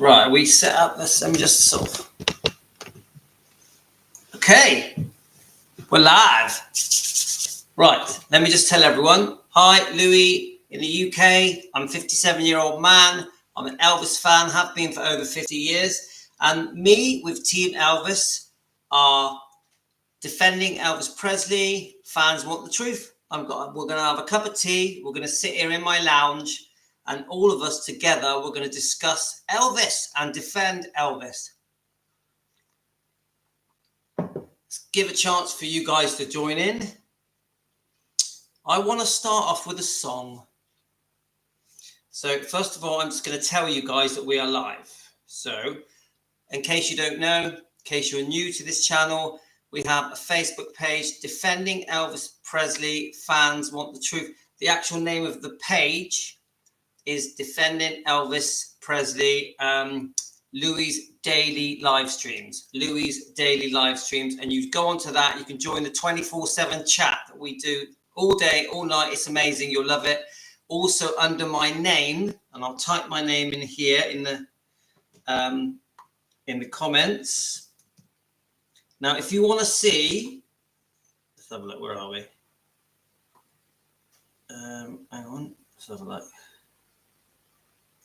Right, we set up this. Let me just sort of. Okay, we're live. Right, let me just tell everyone. Hi, Louis in the UK. I'm a 57-year-old man. I'm an Elvis fan, have been for over 50 years. And me with Team Elvis are defending Elvis Presley. Fans want the truth. We're going to have a cup of tea. We're going to sit here in my lounge. And all of us together, we're going to discuss Elvis and defend Elvis. Let's give a chance for you guys to join in. I want to start off with a song. So first of all, I'm just going to tell you guys that we are live. So in case you don't know, in case you're new to this channel, we have a Facebook page, Defending Elvis Presley Fans Want the Truth. The actual name of the page is Defending Elvis Presley, Louis Daily Live Streams. Louis Daily Live Streams. And you go onto that, you can join the 24/7 chat that we do all day, all night. It's amazing. You'll love it. Also under my name, and I'll type my name in here in the comments. Now, if you want to see, let's have a look. Where are we? Hang on. Let's have a look.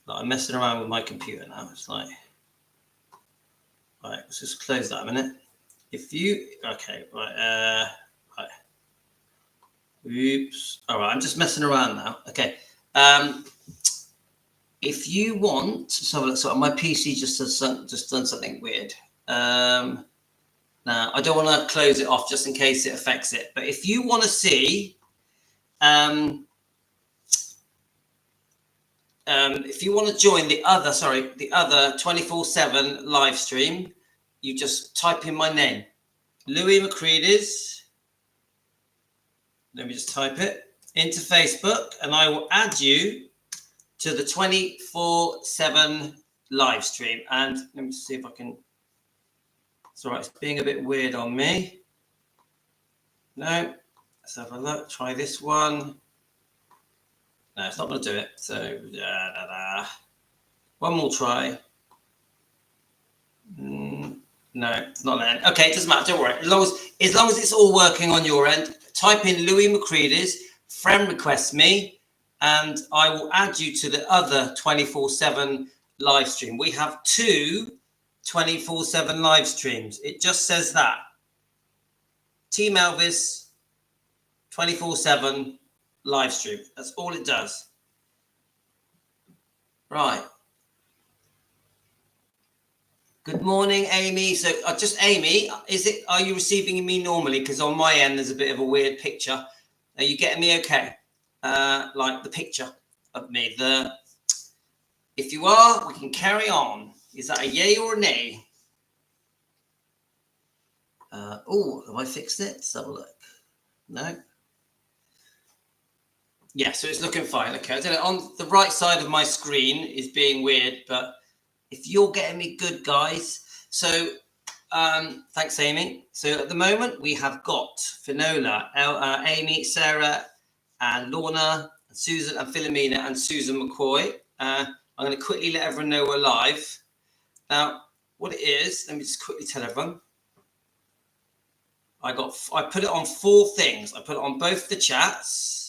I'm messing around with my computer now. It's like, right, let's just close that a minute. Okay, right, right. Oops. All right, I'm just messing around now. Okay. If you want, so my PC just done something weird. Now I don't want to close it off just in case it affects it. But if you want to see, if you want to join the other 24/7 live stream, you just type in my name, Louis McCready's. Let me just type it into Facebook, and I will add you to the 24/7 live stream. And let me see if I can. It's all right. It's being a bit weird on me. No, let's have a look. Try this one. No, it's not going to do it. So, one more try. No, it's not letting. Okay, it doesn't matter. Don't worry. As long as it's all working on your end, type in Louis McCready's, friend request me, and I will add you to the other 24/7 live stream. We have two 24/7 live streams. It just says that. Team Elvis, 24/7. Live stream. That's all it does. Right. Good morning, Amy. So just Amy, are you receiving me normally? Because on my end there's a bit of a weird picture. Are you getting me okay? Like the picture of me. If you are, we can carry on. Is that a yay or a nay? Oh, have I fixed it? Let's have a look. No. Yeah, so it's looking fine. Okay, I don't know. On the right side of my screen is being weird, but if you're getting me good, guys. So, thanks, Amy. So at the moment we have got Finola, Amy, Sarah, and Lorna, and Susan, and Philomena, and Susan McCoy. I'm going to quickly let everyone know we're live. Now, what it is, let me just quickly tell everyone. I put it on 4 things. I put it on both the chats.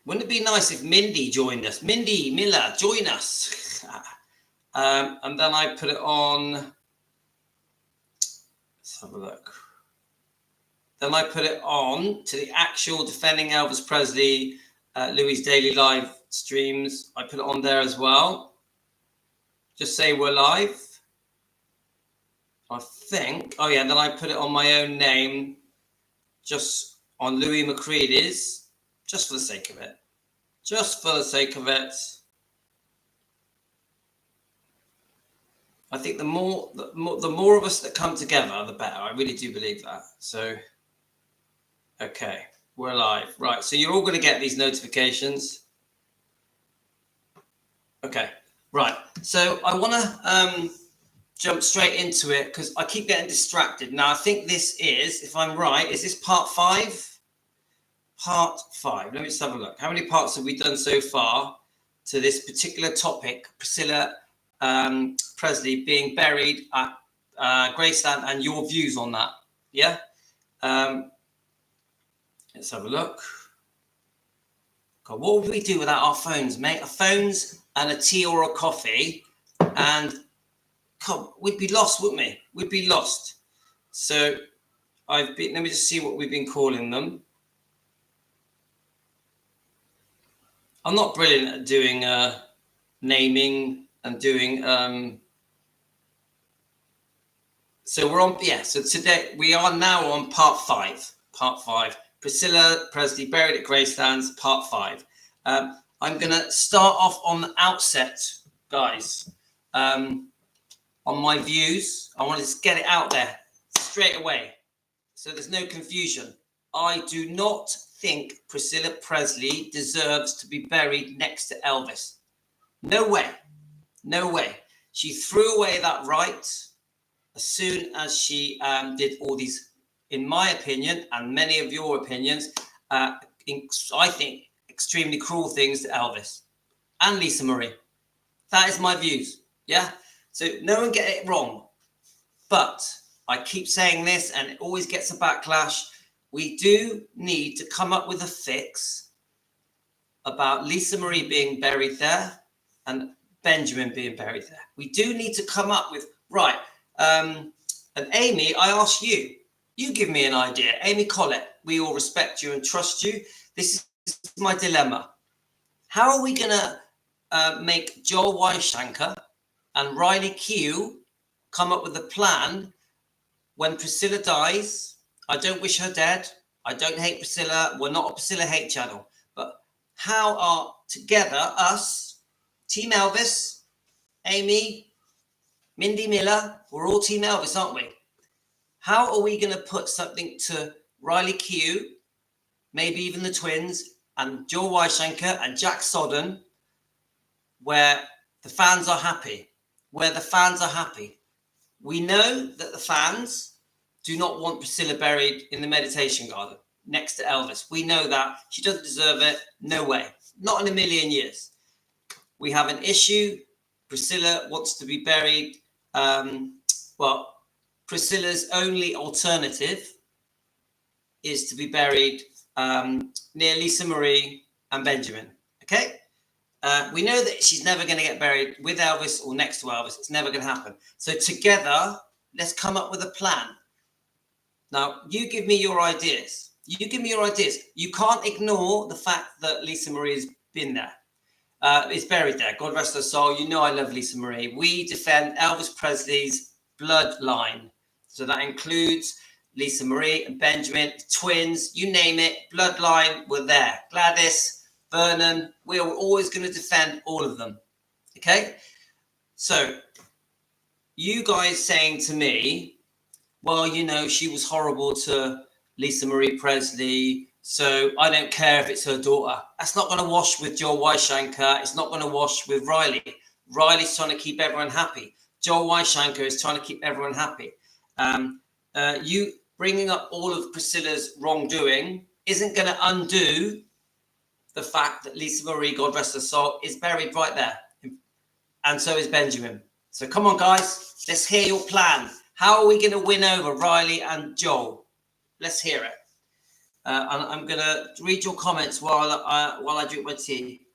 Wouldn't it be nice if Mindy joined us? Mindy, Miller, join us. And then I put it on. Let's have a look. Then I put it on to the actual Defending Elvis Presley, Louis Daily Live streams. I put it on there as well. Just say we're live. I think. Oh, yeah. Then I put it on my own name, just on Louis McCready's. Just for the sake of it. Just for the sake of it. I think the more of us that come together, the better. I really do believe that. So, okay, we're live. Right, so you're all going to get these notifications. Okay, right. So I want to jump straight into it because I keep getting distracted. Now, I think this is, if I'm right, is this part 5? Part 5. Let me just have a look. How many parts have we done so far? to this particular topic, Priscilla Presley being buried at Graceland, and your views on that. Yeah. Let's have a look. God, what would we do without our phones, mate? Our phones and a tea or a coffee, and God, we'd be lost, wouldn't we? We'd be lost. So let me just see what we've been calling them. I'm not brilliant at doing naming and doing. So we're on. Yeah. So today we are now on part 5. Part 5. Priscilla Presley buried at Graceland's part 5. I'm gonna start off on the outset, guys. On my views, I want to just get it out there straight away, so there's no confusion. I do not think Priscilla Presley deserves to be buried next to Elvis. No way. No way. She threw away that right as soon as she did all these, in my opinion, and many of your opinions, I think, extremely cruel things to Elvis and Lisa Marie. That is my views. Yeah. So no one get it wrong. But I keep saying this and it always gets a backlash. We do need to come up with a fix about Lisa Marie being buried there and Benjamin being buried there. We do need to come up with, right. And Amy, I ask you, you give me an idea. Amy Collett, we all respect you and trust you. This is my dilemma. How are we going to make Joel Weishanker and Riley Keough come up with a plan when Priscilla dies? I don't wish her dead. I don't hate Priscilla. We're not a Priscilla hate channel. But how are together, us, Team Elvis, Amy, Mindy Miller, we're all Team Elvis, aren't we? How are we going to put something to Riley Keough, maybe even the twins, and Joel Weishanker and Jack Sodden, where the fans are happy? Where the fans are happy. We know that the fans do not want Priscilla buried in the meditation garden next to Elvis. We know that. She doesn't deserve it. No way. Not in a million years. We have an issue. Priscilla wants to be buried. Priscilla's only alternative is to be buried near Lisa Marie and Benjamin. Okay? We know that she's never going to get buried with Elvis or next to Elvis. It's never going to happen. So together, let's come up with a plan. Now, you give me your ideas. You give me your ideas. You can't ignore the fact that Lisa Marie has been there. Is buried there. God rest her soul. You know I love Lisa Marie. We defend Elvis Presley's bloodline. So that includes Lisa Marie and Benjamin, twins, you name it, bloodline, we're there. Gladys, Vernon, we're always going to defend all of them. Okay? So, you guys saying to me, well, you know, she was horrible to Lisa Marie Presley, so I don't care if it's her daughter. That's not going to wash with Joel Weishanker. It's not going to wash with Riley. Riley's trying to keep everyone happy. Joel Weishanker is trying to keep everyone happy. You bringing up all of Priscilla's wrongdoing isn't going to undo the fact that Lisa Marie, God rest her soul, is buried right there. And so is Benjamin. So come on, guys. Let's hear your plan. How are we going to win over Riley and Joel? Let's hear it. And I'm going to read your comments while I drink my tea.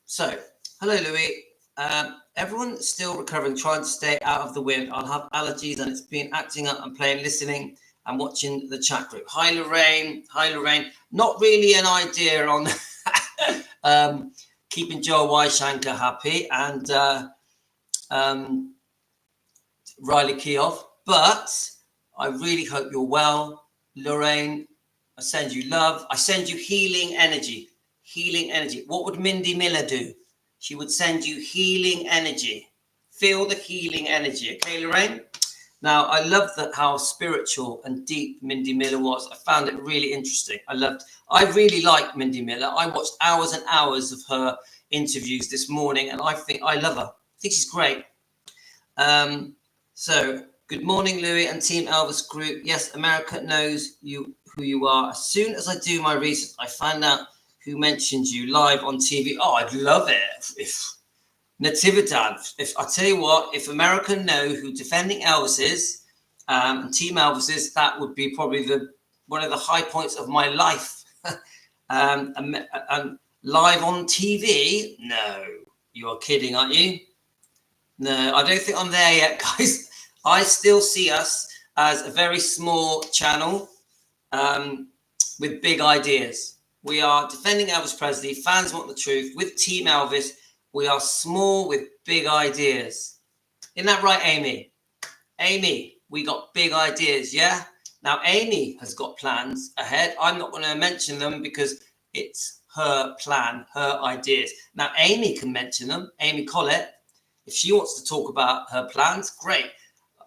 So, hello, Louis. Everyone's still recovering, trying to stay out of the wind. I'll have allergies and it's been acting up and playing, listening and watching the chat group. Hi, Lorraine. Hi, Lorraine. Not really an idea on keeping Joel Weishanker happy and Riley Keough, but I really hope you're well, Lorraine. I send you love. I send you healing energy. Healing energy. What would Mindy Miller do? She would send you healing energy. Feel the healing energy. Okay, Lorraine? Now, I love how spiritual and deep Mindy Miller was. I found it really interesting. I really like Mindy Miller. I watched hours and hours of her interviews this morning, and I think I love her. I think she's great. So, good morning, Louis and Team Elvis Group. Yes, America knows who you are. As soon as I do my research, I find out who mentioned you live on TV. Oh, I'd love it if Natividad. If I tell you what, if America know who Defending Elvis is, and Team Elvis is, that would be probably one of the high points of my life. And live on TV? No, you're kidding, aren't you? No, I don't think I'm there yet, guys. I still see us as a very small channel with big ideas. We are Defending Elvis Presley. Fans want the truth. With Team Elvis, we are small with big ideas. Isn't that right, Amy? Amy, we got big ideas, yeah? Now, Amy has got plans ahead. I'm not going to mention them because it's her plan, her ideas. Now, Amy can mention them. Amy Collett, if she wants to talk about her plans, great.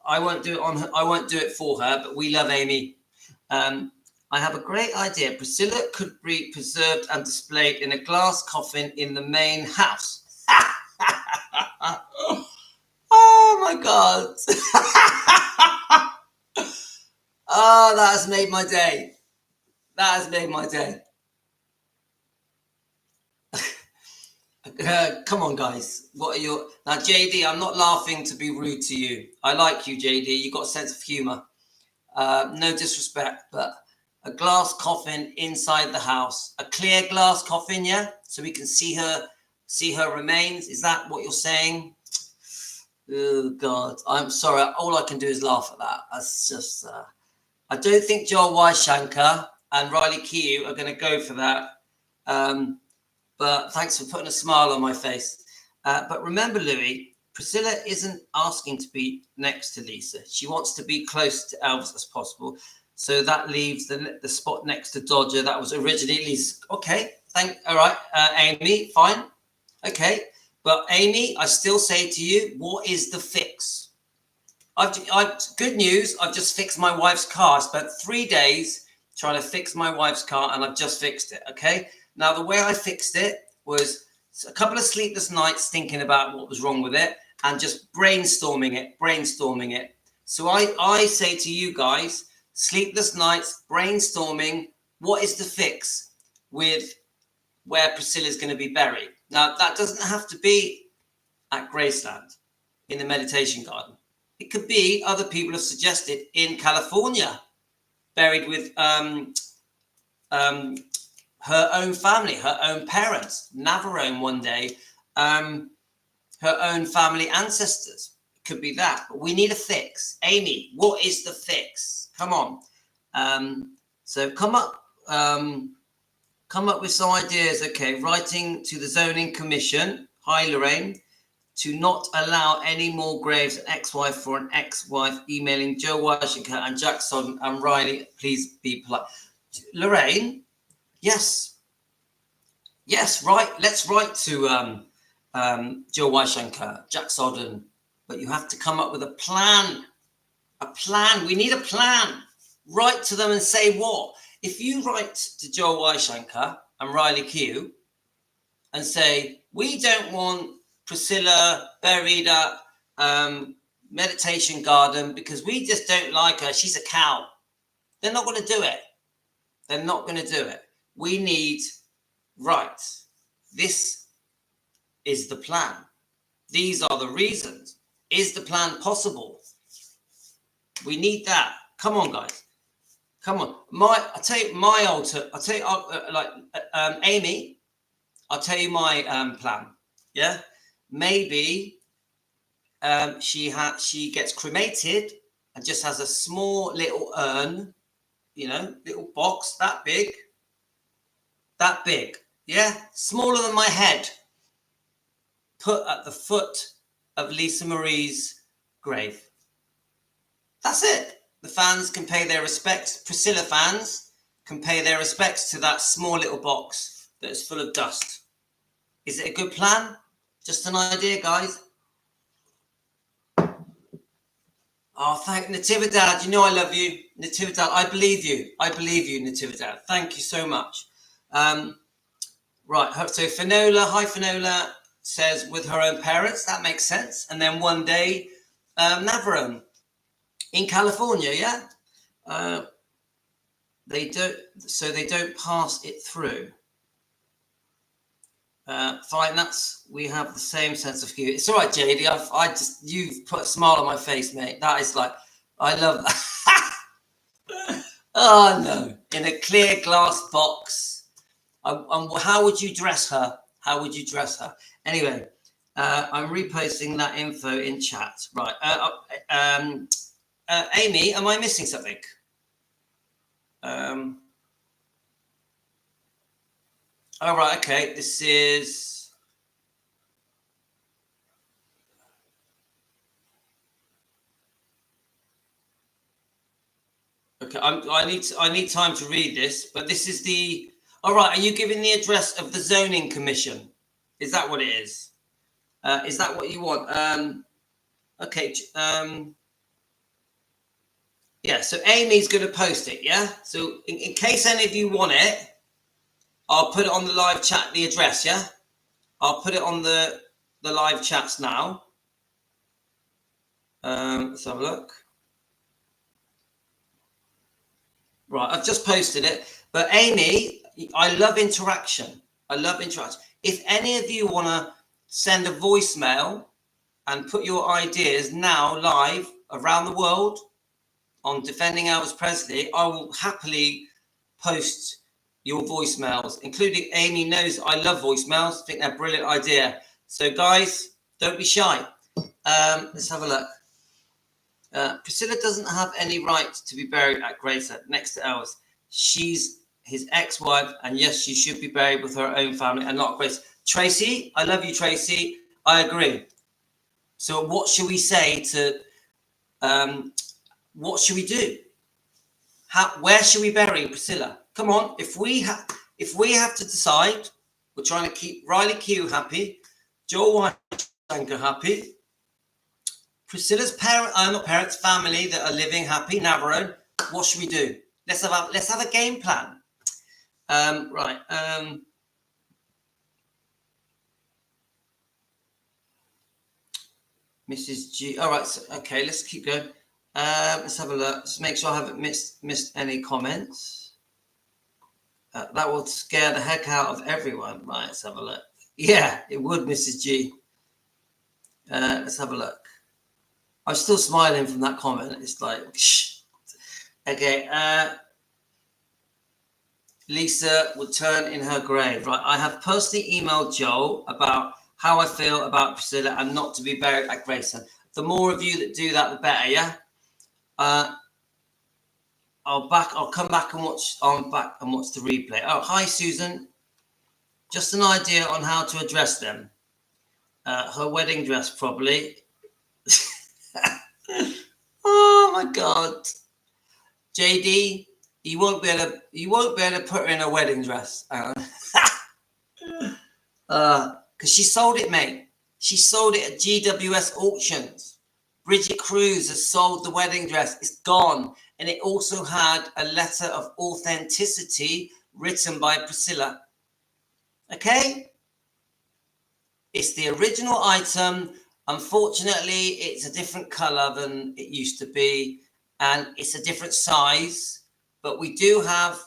I won't do it for her, but we love Amy. I have a great idea. Priscilla could be preserved and displayed in a glass coffin in the main house. Oh my God. Oh, that has made my day. That has made my day. Come on, guys. What are your... Now, JD, I'm not laughing to be rude to you. I like you, JD. You've got a sense of humor. No disrespect, but a glass coffin inside the house. A clear glass coffin, yeah? So we can see her remains. Is that what you're saying? Oh, God. I'm sorry. All I can do is laugh at that. That's just... I don't think Joel Weisshanker and Riley Keough are going to go for that. But thanks for putting a smile on my face. But remember, Louis, Priscilla isn't asking to be next to Lisa. She wants to be close to Elvis as possible. So that leaves the spot next to Dodger. That was originally Lisa. Okay, all right, Amy, fine. Okay, but Amy, I still say to you, what is the fix? Good news, I've just fixed my wife's car. I spent 3 days trying to fix my wife's car, and I've just fixed it, okay? Now, the way I fixed it was a couple of sleepless nights thinking about what was wrong with it and just brainstorming it. So I say to you guys, sleepless nights, brainstorming, what is the fix with where Priscilla's going to be buried? Now, that doesn't have to be at Graceland in the meditation garden. It could be, other people have suggested, in California, buried with her own family, her own parents, Navarone one day, her own family ancestors. It could be that. But we need a fix. Amy, what is the fix? Come on. So come up with some ideas. Okay, writing to the zoning commission. Hi, Lorraine. To not allow any more graves, an ex-wife for an ex-wife, emailing Joe Washington and Jack Sodden and Riley, please be polite. Lorraine, yes, right. Let's write to Joe Washington, Jack Sodden, but you have to come up with a plan. We need a plan. Write to them and say what? If you write to Joe Washington and Riley Keough and say, we don't want Priscilla buried at meditation garden because we just don't like her. She's a cow. They're not going to do it. We need, right, this is the plan. These are the reasons. Is the plan possible? We need that. Come on, guys. Come on. Amy, I'll tell you my plan. Yeah. Maybe she gets cremated and just has a small little urn, little box that big, yeah, smaller than my head, put at the foot of Lisa Marie's grave. That's it. The fans can pay their respects. Priscilla fans can pay their respects to that small little box that is full of dust. Is it a good plan? Just an idea, guys. Oh, thank Natividad. You know I love you, Natividad. I believe you, Natividad. Thank you so much. Right. So hi Finola says with her own parents. That makes sense. And then one day, Navarone in California. Yeah. They don't pass it through. Fine, we have the same sense of humor. It's all right, JD. You've put a smile on my face, mate. That is like, I love that. Oh no, in a clear glass box. How would you dress her? How would you dress her? Anyway, I'm reposting that info in chat. Right. Amy, am I missing something? All right. Okay. This is. Okay. I need time to read this, but this is the. All right. Are you giving the address of the zoning commission? Is that what it is? Is that what you want? Okay. Yeah. So Amy's going to post it. Yeah. So in case any of you want it, I'll put it on the live chat. The address. Yeah. I'll put it on the live chats now. Let's have a look. Right, I've just posted it. But Amy, I love interaction. I love interaction. If any of you want to send a voicemail and put your ideas now live around the world on Defending Elvis Presley, I will happily post your voicemails, including Amy knows I love voicemails. I think they're a brilliant idea. So guys, don't be shy. Let's have a look. Priscilla doesn't have any right to be buried at Graceland next to Elvis. She's his ex-wife, and yes, she should be buried with her own family and not Grace. Tracy, I love you, Tracy. I agree. So what should we say to? What should we do? Where should we bury Priscilla? Come on, if we have to decide, we're trying to keep Riley Q happy, Joel Weinstein happy. Priscilla's family that are living happy, Navarone. What should we do? Let's have a game plan. Right. Mrs. G. All right. So, okay. Let's keep going. Let's have a look. Let's make sure I haven't missed any comments. That will scare the heck out of everyone. Right. Let's have a look. Yeah, it would, Mrs. G. Let's have a look. I'm still smiling from that comment. It's like, shh. Okay. Lisa will turn in her grave. Right. I have personally emailed Joel about how I feel about Priscilla and not to be buried at Graceland. The more of you that do that, the better. Yeah. I'll come back and watch. I'm back and watch the replay. Oh, hi, Susan. Just an idea on how to address them. Her wedding dress, probably. Oh my God, JD, you won't be able to put her in a wedding dress, because she sold it, mate. She sold it at GWS auctions. Bridget Cruz has sold the wedding dress. It's gone, and it also had a letter of authenticity written by Priscilla. Okay, it's the original item. Unfortunately, it's a different color than it used to be, and it's a different size, but we do have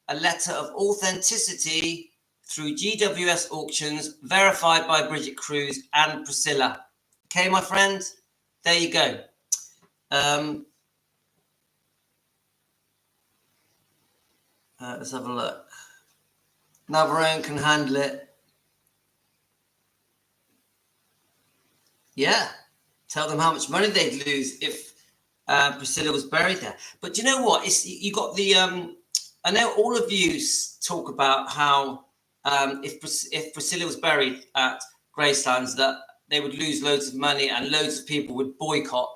a letter of authenticity through GWS auctions, verified by Bridget Cruz and Priscilla. Okay, my friend, there you go. Let's have a look. Navarone can handle it. Yeah, tell them how much money they'd lose if Priscilla was buried there. But do you know what? You got the. I know all of you talk about how if Priscilla was buried at Graceland, that they would lose loads of money and loads of people would boycott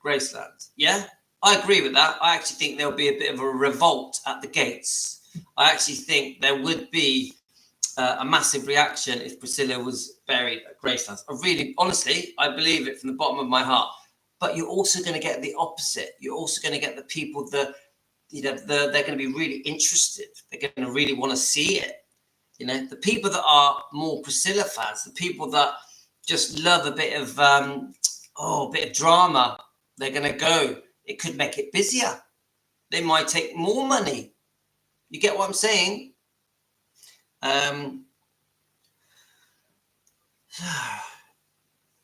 Graceland. Yeah, I agree with that. I actually think there'll be a bit of a revolt at the gates. I actually think there would be a massive reaction if Priscilla was buried at Graceland. Honestly, I believe it from the bottom of my heart. But you're also going to get the opposite. You're also going to get the people that, they're going to be really interested. They're going to really want to see it. The people that are more Priscilla fans, the people that just love a bit of drama, they're going to go. It could make it busier. They might take more money. You get what I'm saying?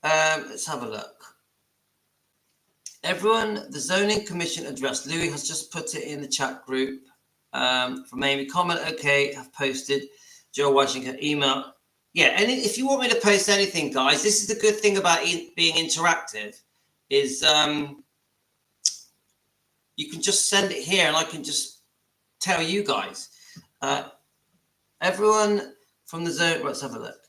Let's have a look. Everyone, the zoning commission address. Louis has just put it in the chat group. From Amy, comment, okay, I've posted. Joe Washington, email. Yeah, and if you want me to post anything, guys, this is the good thing about being interactive, is you can just send it here and I can just tell you guys. Everyone from the zone, let's have a look.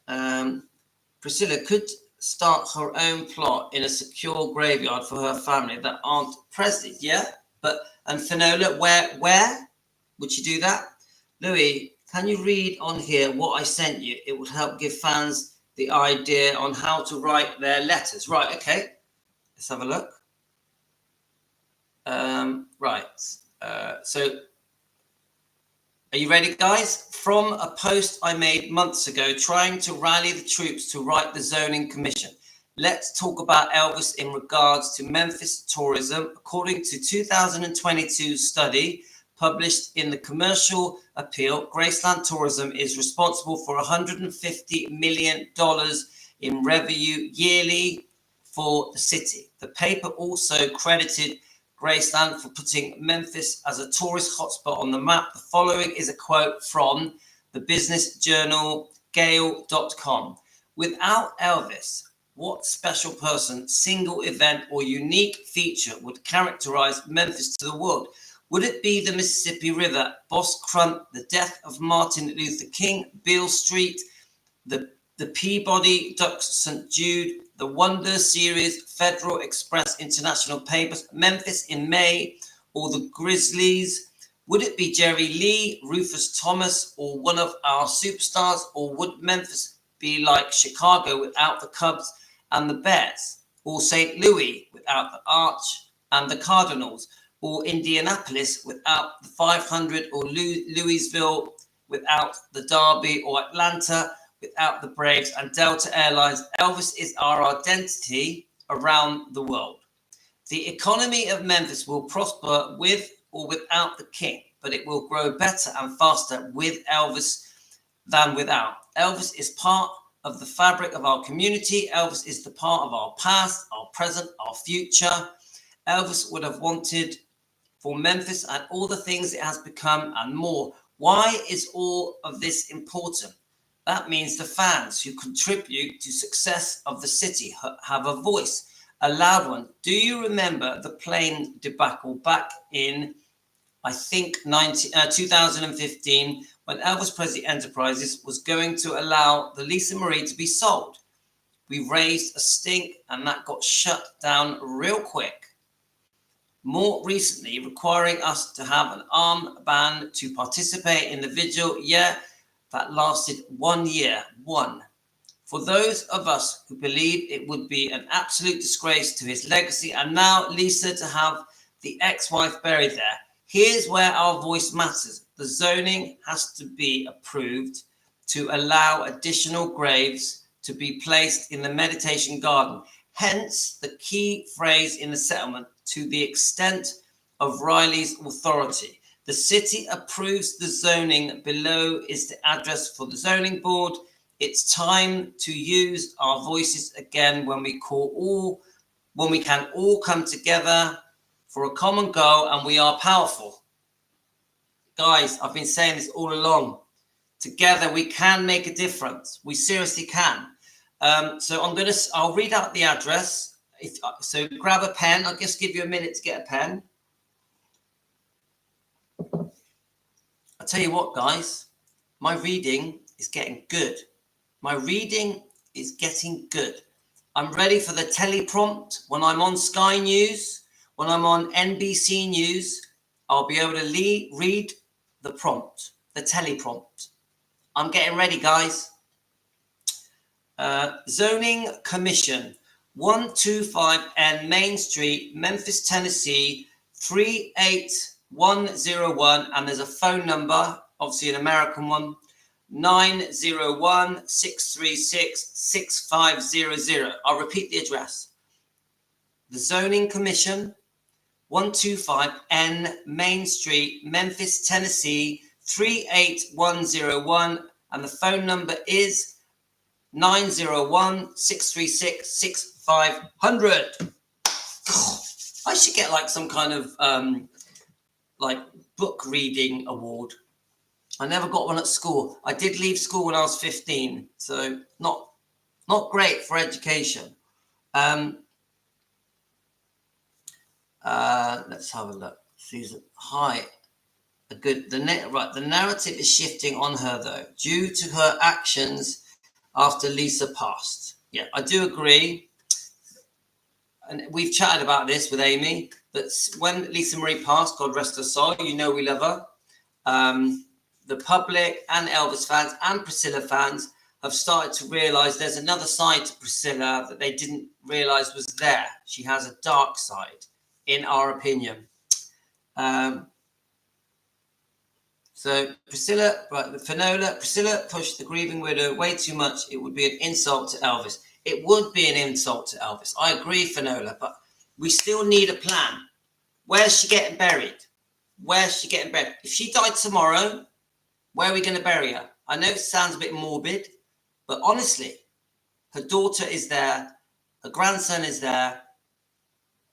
Priscilla could start her own plot in a secure graveyard for her family that aren't Presley. Yeah, and Finola, where would you do that? Louis, can you read on here what I sent you? It would help give fans the idea on how to write their letters. Right, okay. Let's have a look. So are you ready, guys? From a post I made months ago trying to rally the troops to write the zoning commission. Let's talk about Elvis in regards to Memphis tourism. According to 2022 study published in the Commercial Appeal, Graceland Tourism is responsible for $150 million in revenue yearly for the city. The paper also credited Graceland for putting Memphis as a tourist hotspot on the map. The following is a quote from the business journal Gale.com. Without Elvis, what special person, single event, or unique feature would characterize Memphis to the world? Would it be the Mississippi River, Boss Crunt, the death of Martin Luther King, Beale Street, the Peabody Ducks St. Jude, the Wonder Series, Federal Express International Papers, Memphis in May, or the Grizzlies? Would it be Jerry Lee, Rufus Thomas, or one of our superstars? Or would Memphis be like Chicago without the Cubs and the Bears? Or St. Louis without the Arch and the Cardinals? Or Indianapolis without the 500? Or Louisville without the Derby? Or Atlanta without the Braves and Delta Airlines? Elvis is our identity around the world. The economy of Memphis will prosper with or without the king, but it will grow better and faster with Elvis than without. Elvis is part of the fabric of our community. Elvis is the part of our past, our present, our future. Elvis would have wanted for Memphis and all the things it has become and more. Why is all of this important? That means the fans who contribute to success of the city have a voice, a loud one. Do you remember the plane debacle back in, I think, 2015, when Elvis Presley Enterprises was going to allow the Lisa Marie to be sold? We raised a stink and that got shut down real quick. More recently, requiring us to have an armband to participate in the vigil. Yeah, that lasted 1 year. For those of us who believed it would be an absolute disgrace to his legacy, and now Lisa to have the ex-wife buried there. Here's where our voice matters. The zoning has to be approved to allow additional graves to be placed in the meditation garden. Hence the key phrase in the settlement, to the extent of Riley's authority. The city approves the zoning. Below is the address for the zoning board. It's time to use our voices again when we can all come together for a common goal, and we are powerful. Guys, I've been saying this all along. Together we can make a difference. We seriously can. So I'll read out the address. So grab a pen. I'll just give you a minute to get a pen. I'll tell you what, guys, my reading is getting good. I'm ready for the teleprompt. When I'm on Sky News, when I'm on NBC News, I'll be able to read the prompt, the teleprompt. I'm getting ready, guys. Zoning Commission, 125N Main Street, Memphis, Tennessee, 38101, and there's a phone number, obviously an American one, 901-636-6500. I'll repeat the address. The Zoning Commission, 125N Main Street, Memphis, Tennessee, 38101, and the phone number is 901-636-6500. I should get like some kind of like book reading award. I never got one at school. I did leave school when I was 15, so not great for education. Let's have a look. Susan, hi. The narrative is shifting on her though, due to her actions after Lisa passed. Yeah, I do agree. And we've chatted about this with Amy, that when Lisa Marie passed, God rest her soul, you know we love her. The public and Elvis fans and Priscilla fans have started to realise there's another side to Priscilla that they didn't realise was there. She has a dark side, in our opinion. So Priscilla pushed the grieving widow way too much. It would be an insult to Elvis. It would be an insult to Elvis. I agree, Finola, but we still need a plan. Where's she getting buried? If she died tomorrow, where are we going to bury her? I know it sounds a bit morbid, but honestly, her daughter is there. Her grandson is there.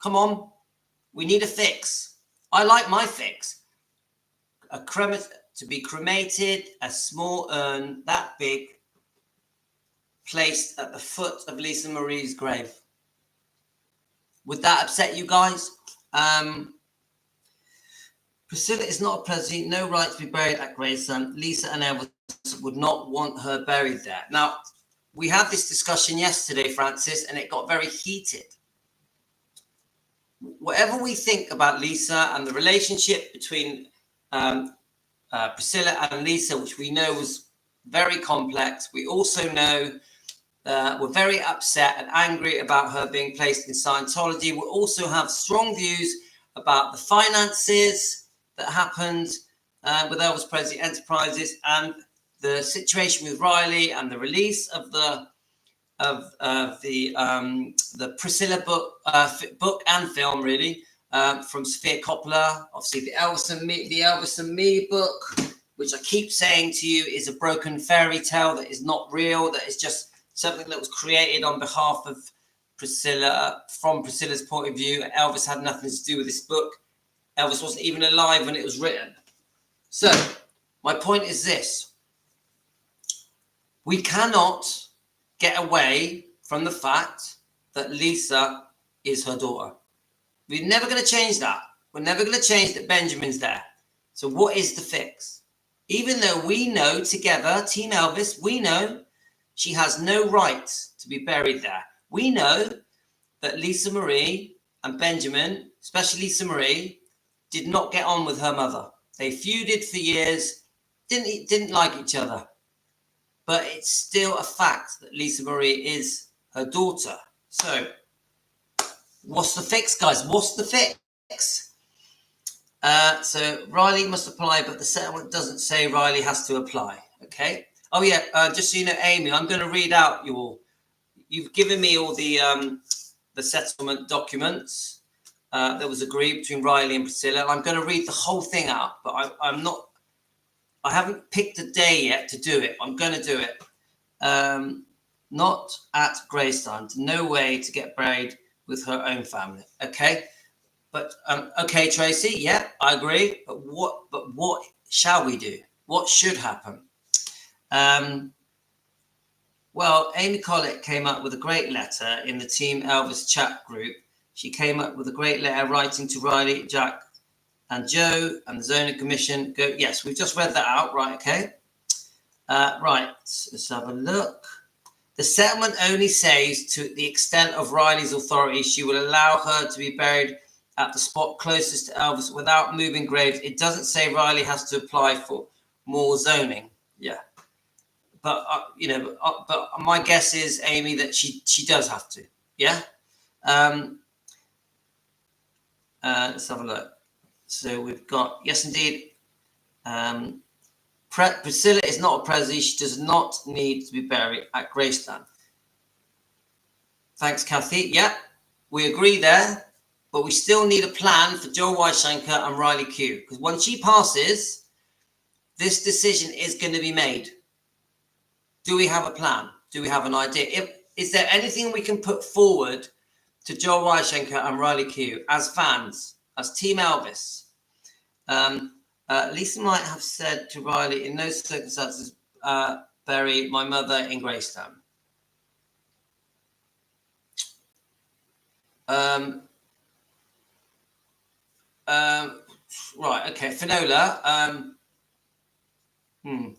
Come on. We need a fix. I like my fix. To be cremated, a small urn that big, placed at the foot of Lisa Marie's grave. Would that upset you guys? Priscilla is not a Presley, no right to be buried at Graceland. Lisa and Elvis would not want her buried there. Now, we had this discussion yesterday, Francis, and it got very heated. Whatever we think about Lisa and the relationship between Priscilla and Lisa, which we know was very complex, we also know we're very upset and angry about her being placed in Scientology. We also have strong views about the finances that happened with Elvis Presley Enterprises and the situation with Riley and the release of the Priscilla book and film, really, from Sofia Coppola. Obviously, the Elvis and Me book, which I keep saying to you is a broken fairy tale that is not real, that is just something that was created on behalf of Priscilla, from Priscilla's point of view. Elvis had nothing to do with this book. Elvis wasn't even alive when it was written. So, my point is this. We cannot get away from the fact that Lisa is her daughter. We're never going to change that. We're never going to change that Benjamin's there. So what is the fix? Even though we know together, Team Elvis, we know she has no right to be buried there. We know that Lisa Marie and Benjamin, especially Lisa Marie, did not get on with her mother. They feuded for years, didn't like each other. But it's still a fact that Lisa Marie is her daughter. So, what's the fix, guys? What's the fix? So, Riley must apply, but the settlement doesn't say Riley has to apply. Okay? Oh, yeah, just so you know, Amy, I'm going to read out you've given me all the settlement documents that was agreed between Riley and Priscilla. I'm going to read the whole thing out, but I haven't picked a day yet to do it. I'm going to do it. Not at Graceland. No way to get buried with her own family. Okay. But, okay, Tracy. Yeah, I agree. But what shall we do? What should happen? Well, Amy Collett came up with a great letter in the Team Elvis chat group. She came up with a great letter writing to Riley, Jack, and Joe and the Zoning Commission. Yes, we've just read that out. Right, okay. Right, let's have a look. The settlement only says to the extent of Riley's authority, she will allow her to be buried at the spot closest to Elvis without moving graves. It doesn't say Riley has to apply for more zoning. Yeah. But, but my guess is, Amy, that she does have to. Yeah. Let's have a look. So we've got, yes, indeed. Priscilla is not a Presley. She does not need to be buried at Graceland. Thanks, Kathy. Yeah, we agree there. But we still need a plan for Joe Weisshanker and Riley Q. Because when she passes, this decision is going to be made. Do we have a plan? Do we have an idea? Is there anything we can put forward to Joel Reichenker and Riley Q as fans, as Team Elvis? Lisa might have said to Riley, in those circumstances, bury my mother in Graceland. Right, okay, Finola.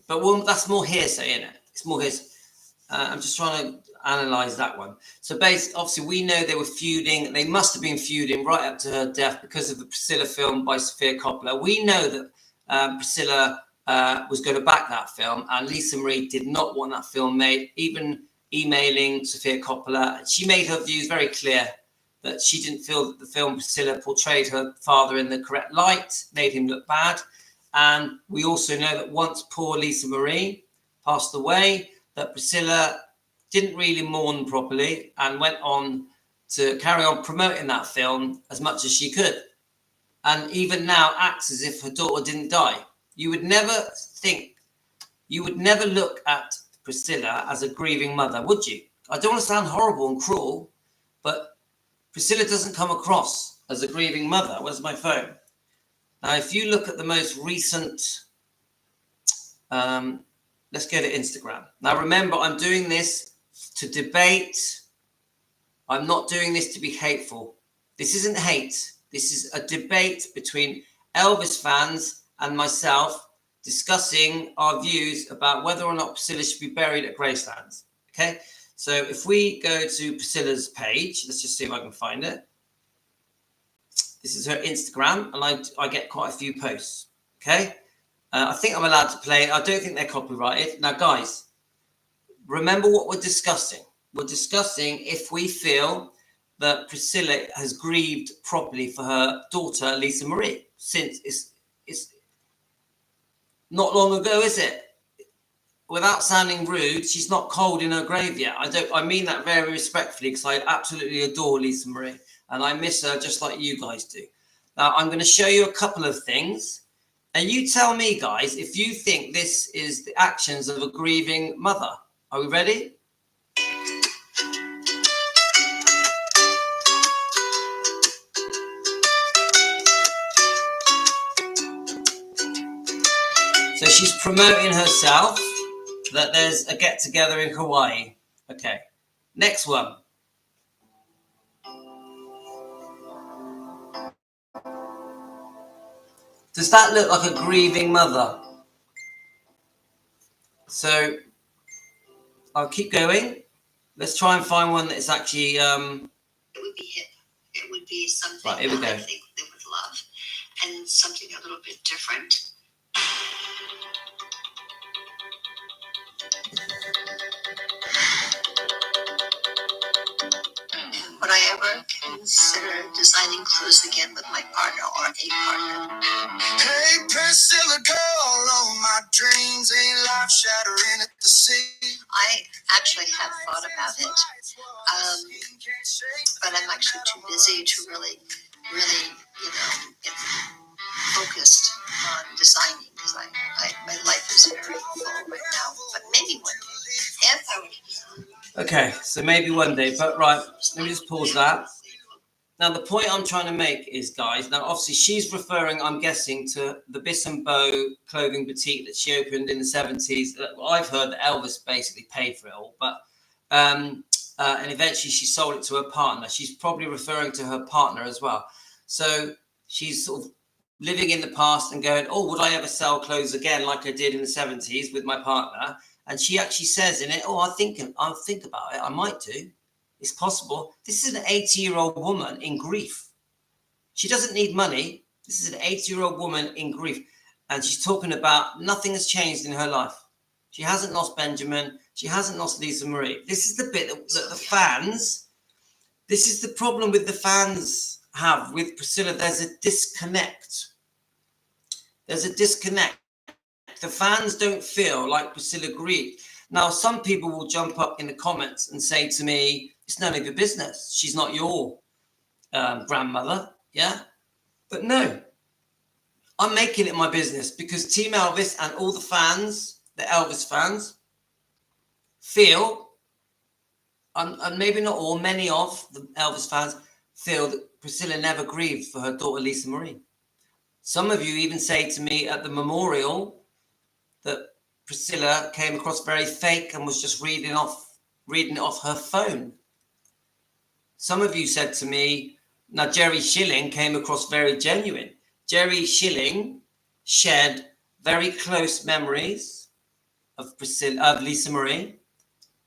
But that's more hearsay, isn't it? It's more hearsay. I'm just trying to analyze that one. So basically, obviously, we know they were feuding. They must have been feuding right up to her death because of the Priscilla film by Sofia Coppola. We know that Priscilla was going to back that film, and Lisa Marie did not want that film made, even emailing Sofia Coppola. She made her views very clear that she didn't feel that the film Priscilla portrayed her father in the correct light, made him look bad. And we also know that once poor Lisa Marie passed away, that Priscilla didn't really mourn properly and went on to carry on promoting that film as much as she could. And even now acts as if her daughter didn't die. You would never look at Priscilla as a grieving mother, would you? I don't want to sound horrible and cruel, but Priscilla doesn't come across as a grieving mother. Where's my phone? Now, if you look at the most recent, let's go to Instagram. Now, remember, I'm doing this to debate. I'm not doing this to be hateful. This isn't hate. This is a debate between Elvis fans and myself discussing our views about whether or not Priscilla should be buried at Graceland. Okay, so if we go to Priscilla's page, let's just see if I can find it. This is her Instagram, and I get quite a few posts. Okay, I think I'm allowed to play it. I don't think they're copyrighted. Now, guys, remember what we're discussing. We're discussing if we feel that Priscilla has grieved properly for her daughter, Lisa Marie, since it's not long ago, is it? Without sounding rude, she's not cold in her grave yet. I mean that very respectfully, because I absolutely adore Lisa Marie and I miss her just like you guys do. Now, I'm going to show you a couple of things, and you tell me, guys, if you think this is the actions of a grieving mother. Are we ready? So she's promoting herself that there's a get-together in Hawaii. Okay, next one. Does that look like a grieving mother? So I'll keep going. Let's try and find one that's actually... It would be hip. It would be something right, here we go. I think they would love, and something a little bit different. Would I ever consider designing clothes again with my partner or a partner? Hey, Priscilla, girl, all my dreams ain't life shattering at the sea. I actually have thought about it, but I'm actually too busy to really, get focused on designing, because my life is very full right now. But maybe one day, if I were to design. Okay, so maybe one day, but right, let me just pause that. Now, the point I'm trying to make is, guys, now obviously she's referring, I'm guessing, to the Biss and Bow clothing boutique that she opened in the 70s. I've heard that Elvis basically paid for it all, but and eventually she sold it to her partner. She's probably referring to her partner as well. So she's sort of living in the past and going, oh, would I ever sell clothes again like I did in the 70s with my partner? And she actually says in it, oh, I'll think about it. I might do. It's possible. This is an 80-year-old woman in grief. She doesn't need money. This is an 80-year-old woman in grief. And she's talking about nothing has changed in her life. She hasn't lost Benjamin. She hasn't lost Lisa Marie. This is the bit that the fans, this is the problem with the fans have with Priscilla. There's a disconnect. There's a disconnect. The fans don't feel like Priscilla grieved. Now, some people will jump up in the comments and say to me, it's none of your business. She's not your grandmother, yeah? But no, I'm making it my business because Team Elvis and all the fans, the Elvis fans, feel and maybe not all, many of the Elvis fans feel that Priscilla never grieved for her daughter Lisa Marie. Some of you even say to me at the memorial that Priscilla came across very fake and was just reading it off her phone. Some of you said to me, now Jerry Schilling came across very genuine. Jerry Schilling shared very close memories of Lisa Marie,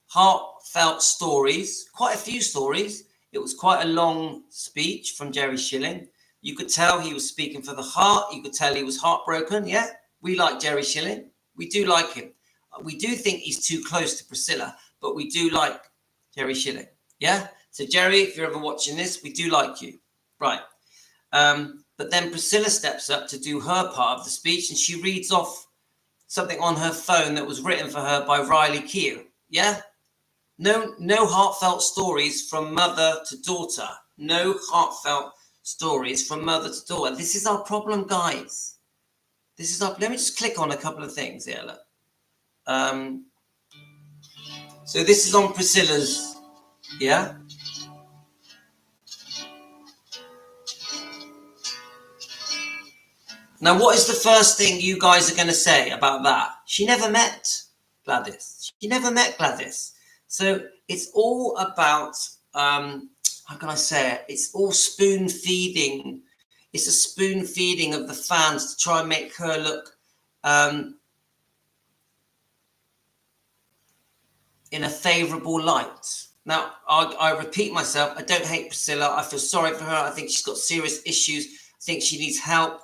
heartfelt stories, quite a few stories. It was quite a long speech from Jerry Schilling. You could tell he was speaking for the heart. You could tell he was heartbroken. Yeah, we like Jerry Schilling. We do like him. We do think he's too close to Priscilla, but we do like Jerry Schilling. Yeah. So Jerry, if you're ever watching this, we do like you. Right. But then Priscilla steps up to do her part of the speech, and she reads off something on her phone that was written for her by Riley Keough. Yeah. No heartfelt stories from mother to daughter. No heartfelt stories from mother to daughter. This is our problem, guys. Let me just click on a couple of things here. Look. So this is on Priscilla's, yeah. Now, what is the first thing you guys are going to say about that? She never met Gladys. So it's all about, how can I say it? It's all spoon feeding. It's a spoon feeding of the fans to try and make her look in a favourable light. Now, I repeat myself, I don't hate Priscilla. I feel sorry for her. I think she's got serious issues. I think she needs help.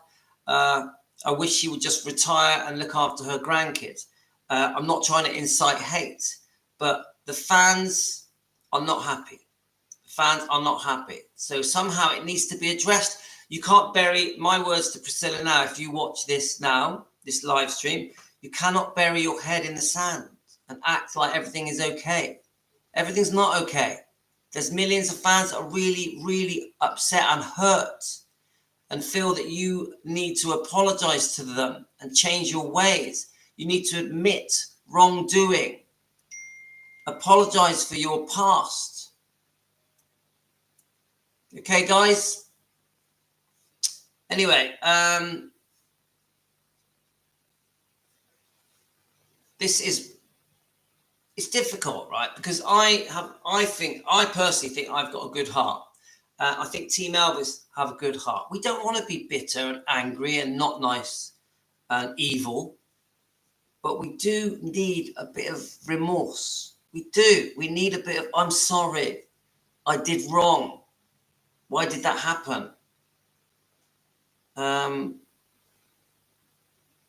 I wish she would just retire and look after her grandkids. I'm not trying to incite hate, but the fans are not happy. So somehow it needs to be addressed. You can't bury, my words to Priscilla now, if you watch this now, this live stream, you cannot bury your head in the sand and act like everything is okay. Everything's not okay. There's millions of fans that are really, really upset and hurt and feel that you need to apologize to them and change your ways. You need to admit wrongdoing. Apologize for your past. Okay, guys? Anyway, it's difficult, right? Because I personally think I've got a good heart. I think Team Elvis have a good heart. We don't want to be bitter and angry and not nice and evil, but we do need a bit of remorse. We do. We need a bit of, I'm sorry, I did wrong. Why did that happen?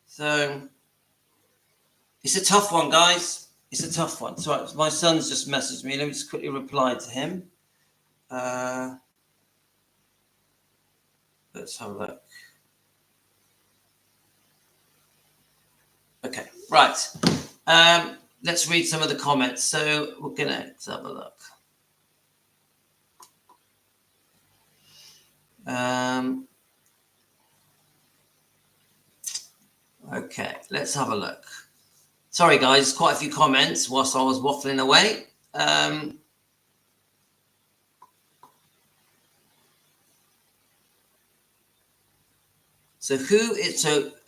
So it's a tough one, guys. It's a tough one. So my son's just messaged me. Let me just quickly reply to him. Let's have a look. Okay, right. Let's read some of the comments. So we're gonna have a look. Okay, let's have a look. Sorry, guys, quite a few comments whilst I was waffling away. So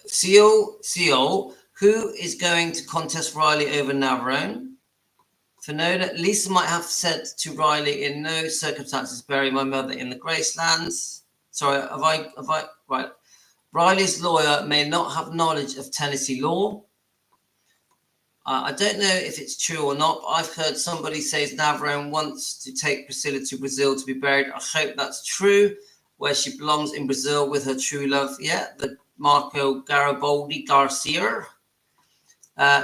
Seal, who is going to contest Riley over Navarone? Finola, Lisa might have said to Riley, in no circumstances bury my mother in the Gracelands. Sorry, have I, right. Riley's lawyer may not have knowledge of Tennessee law. I don't know if it's true or not, but I've heard somebody say Navarone wants to take Priscilla to Brazil to be buried. I hope that's true, where she belongs in Brazil with her true love. Yeah, the Marco Garibaldi Garcia.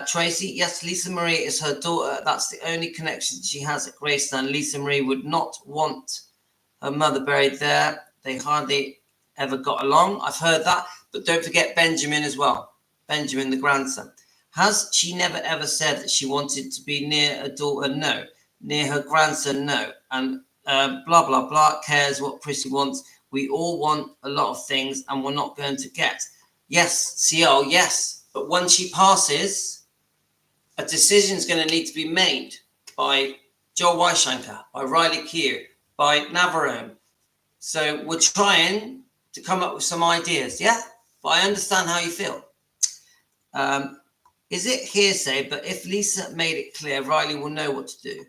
Tracy, yes, Lisa Marie is her daughter. That's the only connection she has at Graceland. Lisa Marie would not want her mother buried there. They hardly ever got along. I've heard that, but don't forget Benjamin as well. Benjamin, the grandson. Has she never ever said that she wanted to be near a daughter? No. Near her grandson? No. And blah, blah, blah, cares what Prissy wants. We all want a lot of things and we're not going to get. Yes, CL, yes. But when she passes, a decision is going to need to be made by Joel Weishanker, by Riley Keough, by Navarone. So we're trying to come up with some ideas, yeah? But I understand how you feel. Is it hearsay? But if Lisa made it clear, Riley will know what to do.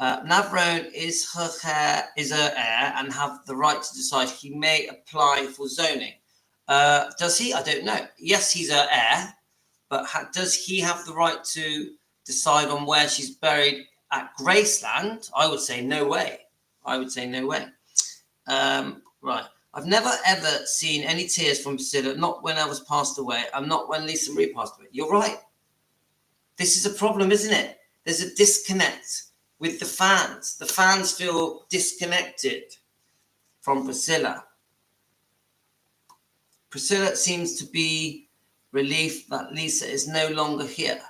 Navarone is her heir and have the right to decide. He may apply for zoning. Does he? I don't know. Yes, he's her heir, but does he have the right to decide on where she's buried at Graceland? I would say no way. Right. I've never ever seen any tears from Priscilla, not when Elvis passed away and not when Lisa Marie passed away. You're right. This is a problem, isn't it? There's a disconnect with the fans. The fans feel disconnected from Priscilla. Priscilla seems to be relieved that Lisa is no longer here,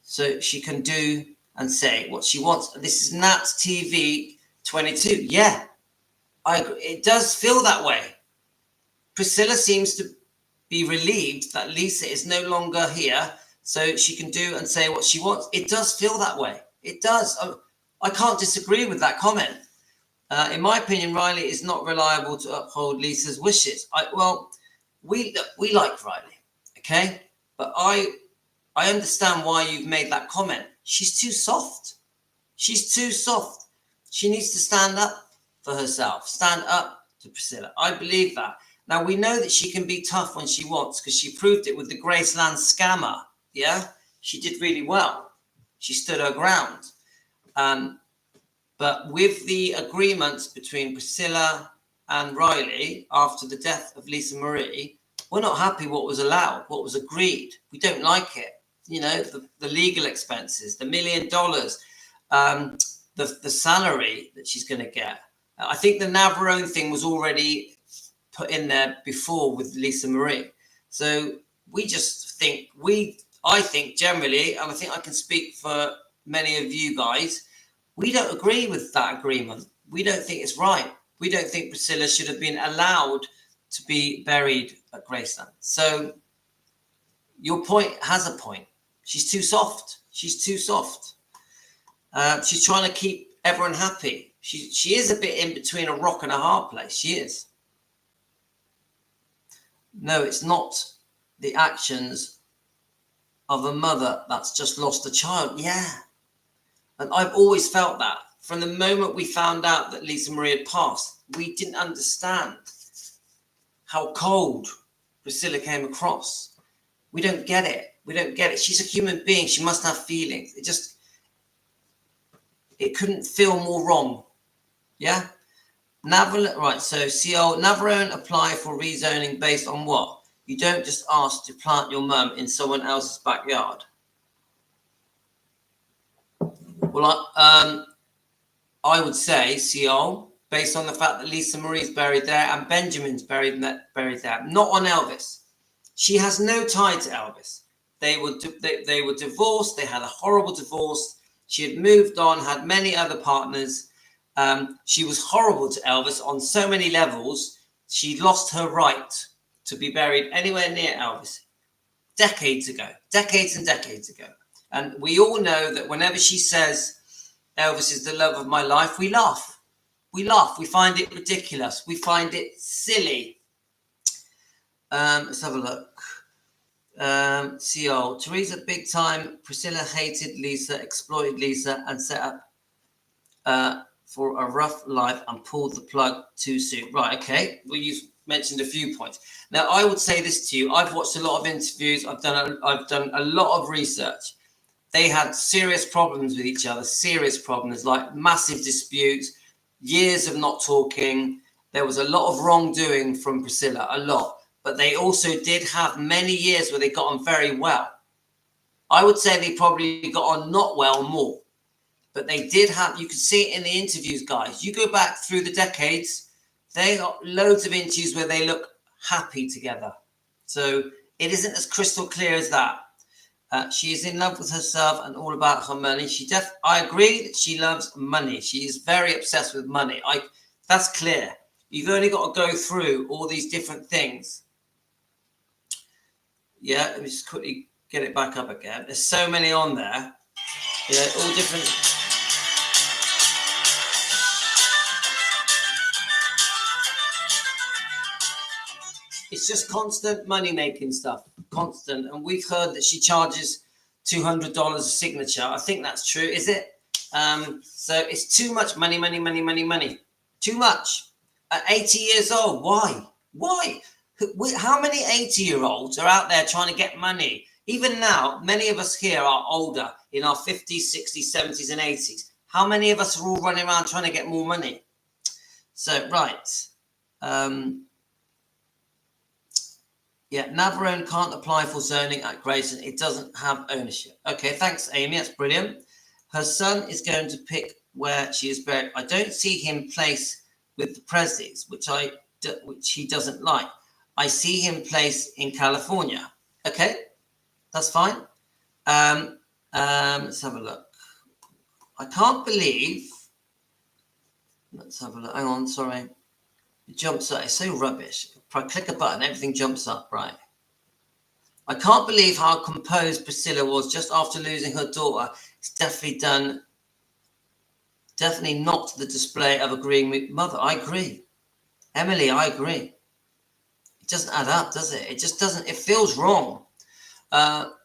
so she can do and say what she wants. This is Nat TV 22. Yeah, I agree. It does feel that way. Priscilla seems to be relieved that Lisa is no longer here, so she can do and say what she wants. It does feel that way. It does. I can't disagree with that comment. In my opinion, Riley is not reliable to uphold Lisa's wishes. We like Riley, okay? But I understand why you've made that comment. She's too soft. She's too soft. She needs to stand up for herself. Stand up to Priscilla. I believe that. Now, we know that she can be tough when she wants because she proved it with the Graceland scammer. Yeah? She did really well. She stood her ground. But with the agreements between Priscilla and Riley after the death of Lisa Marie, we're not happy what was allowed, what was agreed. We don't like it. You know, the legal expenses, the $1 million, the salary that she's going to get. I think the Navarone thing was already put in there before with Lisa Marie. So we just think, I think generally, and I think I can speak for many of you guys, we don't agree with that agreement. We don't think it's right. We don't think Priscilla should have been allowed to be buried at Graceland. So your point has a point. She's too soft. She's too soft. She's trying to keep everyone happy. She is a bit in between a rock and a hard place. She is. No, it's not the actions of a mother that's just lost a child. Yeah. And I've always felt that. From the moment we found out that Lisa Marie had passed, we didn't understand how cold Priscilla came across. We don't get it. We don't get it. She's a human being. She must have feelings. It couldn't feel more wrong. Yeah? Right, so CO, Navarone apply for rezoning based on what? You don't just ask to plant your mum in someone else's backyard. Well, I would say, CO, based on the fact that Lisa Marie's buried there and Benjamin's buried there, not on Elvis. She has no tie to Elvis. They were divorced. They had a horrible divorce. She had moved on, had many other partners. She was horrible to Elvis on so many levels. She lost her right to be buried anywhere near Elvis decades and decades ago. And we all know that whenever she says Elvis is the love of my life, we laugh. We find it ridiculous. We find it silly. Let's have a look. CO, Teresa, big time. Priscilla hated Lisa, exploited Lisa, and set up for a rough life and pulled the plug too soon. Right, okay. Well, you've mentioned a few points. Now, I would say this to you. I've watched a lot of interviews. I've done a lot of research. They had serious problems with each other, serious problems, like massive disputes, years of not talking. There was a lot of wrongdoing from Priscilla, a lot. But they also did have many years where they got on very well. I would say they probably got on not well more. But they did have, you can see it in the interviews, guys. You go back through the decades, they got loads of interviews where they look happy together. So it isn't as crystal clear as that. She is in love with herself and all about her money. I agree that she loves money. She is very obsessed with money. That's clear. You've only got to go through all these different things. Yeah, let me just quickly get it back up again. There's so many on there. Yeah, all different. It's just constant money making stuff, constant. And we've heard that she charges $200 a signature. I think that's true. Is it? So it's too much money, money, money, money, money. Too much. At 80 years old, why? Why? How many 80-year-olds are out there trying to get money? Even now, many of us here are older, in our 50s, 60s, 70s, and 80s. How many of us are all running around trying to get more money? So, right. Yeah, Navarone can't apply for zoning at Graceland. It doesn't have ownership. Okay, thanks, Amy. That's brilliant. Her son is going to pick where she is buried. I don't see him placed with the Presleys, which he doesn't like. I see him placed in California. Okay, that's fine. Let's have a look. I can't believe. Let's have a look. Hang on, sorry. It jumps up. It's so rubbish. If I click a button, everything jumps up. Right. I can't believe how composed Priscilla was just after losing her daughter. It's definitely not the display of agreeing with mother. I agree. Emily, I agree. It doesn't add up, does it? It just doesn't. It feels wrong.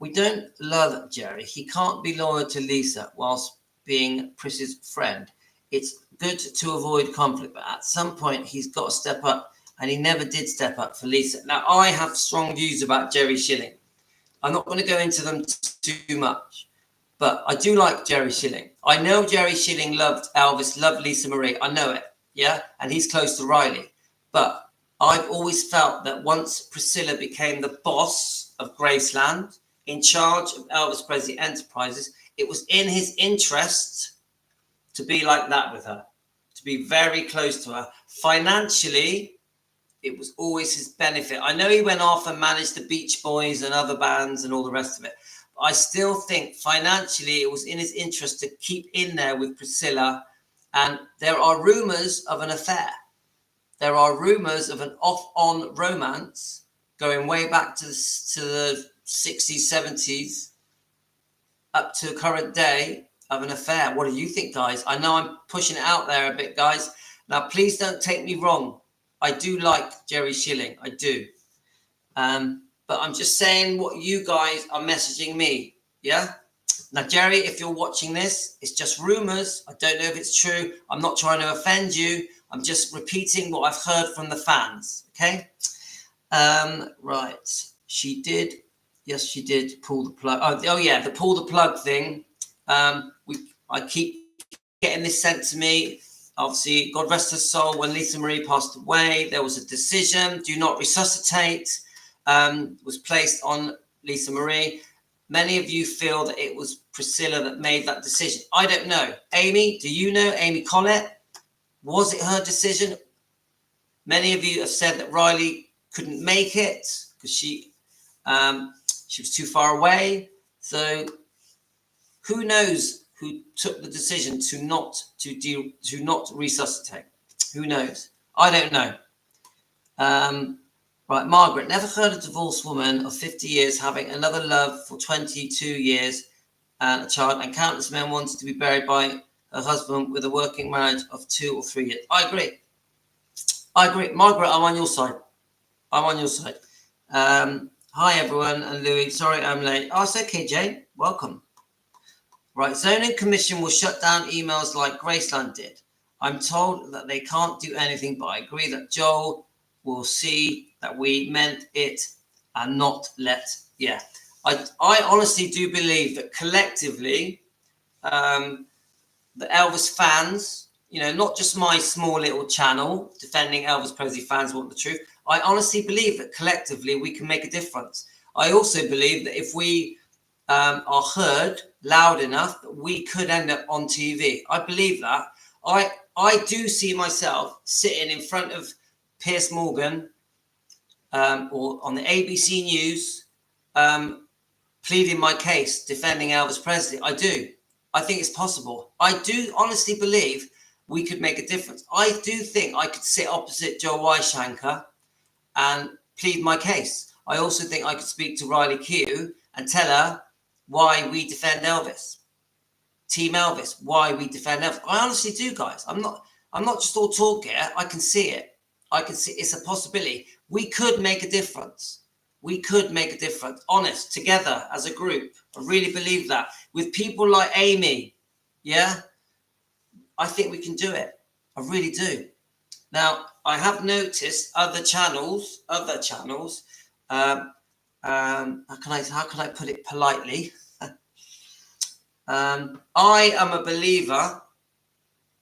We don't love Jerry. He can't be loyal to Lisa whilst being Pris's friend. It's good to avoid conflict, but at some point he's got to step up, and he never did step up for Lisa. Now, I have strong views about Jerry Schilling. I'm not going to go into them too much, but I do like Jerry Schilling. I know Jerry Schilling loved Elvis, loved Lisa Marie. I know it, yeah? And he's close to Riley. But I've always felt that once Priscilla became the boss of Graceland, in charge of Elvis Presley Enterprises, it was in his interest to be like that with her, to be very close to her. Financially, it was always his benefit. I know he went off and managed the Beach Boys and other bands and all the rest of it. But I still think financially it was in his interest to keep in there with Priscilla. And there are rumors of an affair. There are rumors of an off-on romance going way back to the 60s, 70s, up to current day, of an affair. What do you think, guys? I know I'm pushing it out there a bit, guys. Now, please don't take me wrong. I do like Jerry Schilling. I do. But I'm just saying what you guys are messaging me. Yeah? Now, Jerry, if you're watching this, it's just rumors. I don't know if it's true. I'm not trying to offend you. I'm just repeating what I've heard from the fans. Okay? Right. She did. Yes, she did pull the plug. Oh yeah, the pull the plug thing. I keep getting this sent to me. Obviously, God rest her soul, when Lisa Marie passed away, there was a decision, do not resuscitate, was placed on Lisa Marie. Many of you feel that it was Priscilla that made that decision. I don't know. Amy, do you know? Amy Collett, was it her decision? Many of you have said that Riley couldn't make it because she was too far away. So who knows who took the decision to not resuscitate? Who knows? I don't know. Right, Margaret, never heard a divorced woman of 50 years having another love for 22 years and a child, and countless men wanted to be buried by her husband with a working marriage of 2 or 3 years. I agree. Margaret, I'm on your side. Hi, everyone, and Louis. Sorry I'm late. Oh, it's okay, Jane. Welcome. Right, Zoning Commission will shut down emails like Graceland did. I'm told that they can't do anything, but I agree that Joel will see that we meant it and not let. Yeah, I honestly do believe that collectively, the Elvis fans, not just my small little channel defending Elvis Presley fans want the truth. I honestly believe that collectively we can make a difference. I also believe that if we are heard loud enough, that we could end up on TV. I believe that. I do see myself sitting in front of Piers Morgan or on the ABC News pleading my case, defending Elvis Presley. I do. I think it's possible. I do honestly believe we could make a difference. I do think I could sit opposite Joe Weishanker and plead my case. I also think I could speak to Riley Q and tell her why we defend Elvis. Team Elvis, why we defend Elvis. I honestly do, guys. I'm not just all talk here. I can see it. I can see it's a possibility. we could make a difference. We could make a difference, honest, together as a group. I really believe that. With people like Amy, yeah, I think we can do it. I really do. Now, I have noticed other channels. How can I put it politely? I am a believer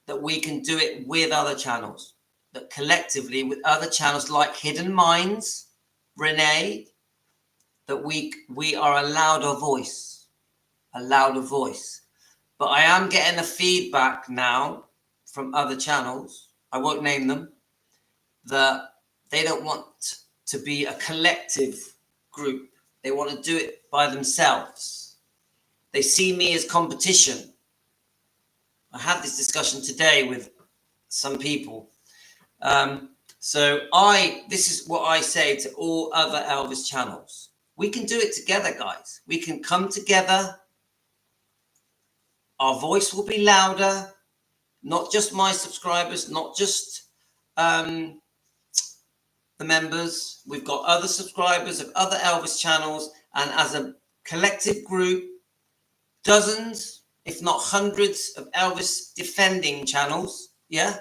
that we can do it with other channels, that collectively with other channels like Hidden Minds, Renee, that we are allowed a voice. But I am getting a feedback now from other channels, I won't name them, that they don't want to be a collective group. They want to do it by themselves. They see me as competition. I had this discussion today with some people. This is what I say to all other Elvis channels. We can do it together, guys. We can come together. Our voice will be louder. Not just my subscribers, not just the members. We've got other subscribers of other Elvis channels. And as a collective group, dozens, if not hundreds of Elvis defending channels. Yeah.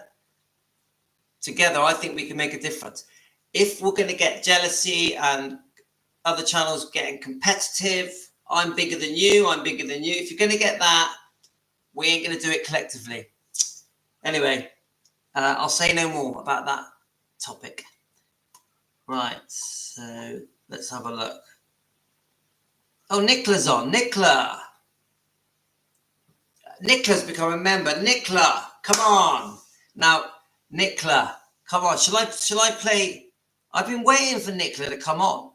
Together, I think we can make a difference. If we're going to get jealousy and other channels getting competitive, I'm bigger than you, if you're going to get that, we ain't going to do it collectively. Anyway, I'll say no more about that topic. Right, so let's have a look. Oh, Nicola's on. Nicola's become a member. Nicola, come on. Now, Nicola, come on. Shall I play? I've been waiting for Nicola to come on.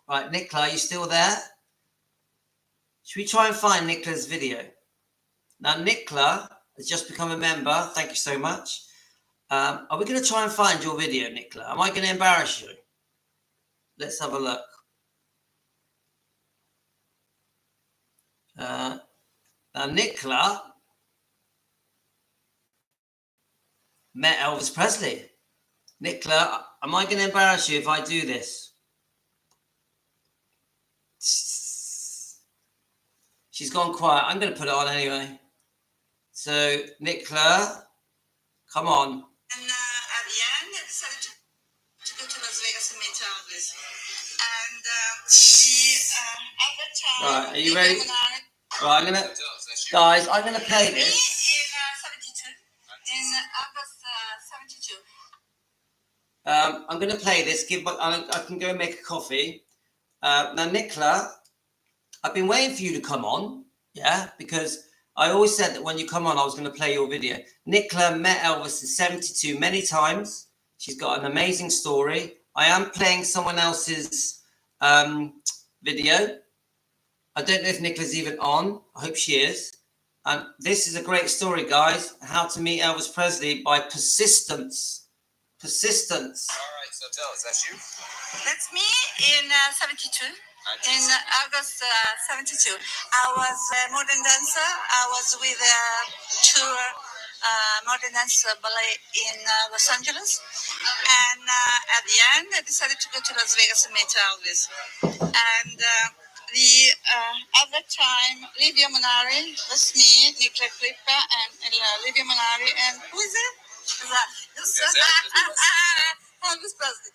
Right, Nicola, are you still there? Should we try and find Nicola's video? Now, Nicola has just become a member. Thank you so much. Are we going to try and find your video, Nicola? Am I going to embarrass you? Let's have a look. Now, Nicola met Elvis Presley. Nicola, am I going to embarrass you if I do this? She's gone quiet. I'm going to put it on anyway. So, Nicola, come on. And at the end, I decided to go to Las Vegas and meet Elvis. And at that time, right, are you ready? Right, I'm gonna play this. In August 72. I'm gonna play this. I can go and make a coffee. Now, Nicola, I've been waiting for you to come on. Yeah, because I always said that when you come on, I was going to play your video. Nicola met Elvis in 72 many times. She's got an amazing story. I am playing someone else's video. I don't know if Nicola's even on. I hope she is. This is a great story, guys. How to meet Elvis Presley by persistence. Persistence. All right, so tell us, that's you? That's me in 72. In August 72. I was a modern dancer. I was with a tour modern dance ballet in Los Angeles. And at the end, I decided to go to Las Vegas and meet Elvis. And at that time, Livia Monari was me, Nicola Crippa, and Livia Monari. And who is it? Elvis Presley.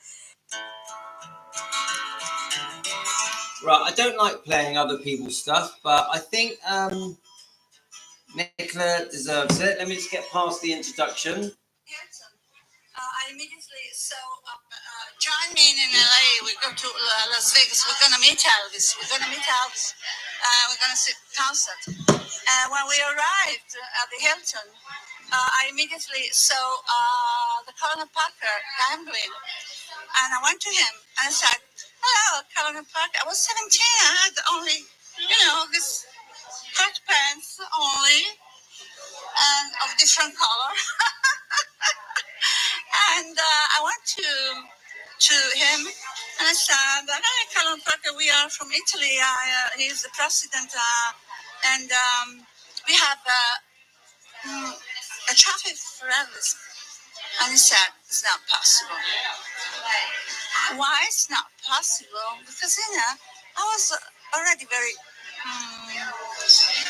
Right, I don't like playing other people's stuff, but I think Nicola deserves it. Let me just get past the introduction. I immediately join me in LA. We go to Las Vegas. We're gonna meet Elvis. We're gonna see concert. And when we arrived at the Hilton, I immediately saw the Colonel Parker gambling, and I went to him and I said, "Hello, Colonel Parker." I was 17. I had only, this hot pants only, and of different color. And I went to him and I said, "Hi, Colonel Parker. We are from Italy. He's the president, and we have a traffic for Elvis." And he said, "It's not possible." Why it's not possible? Because, I was already very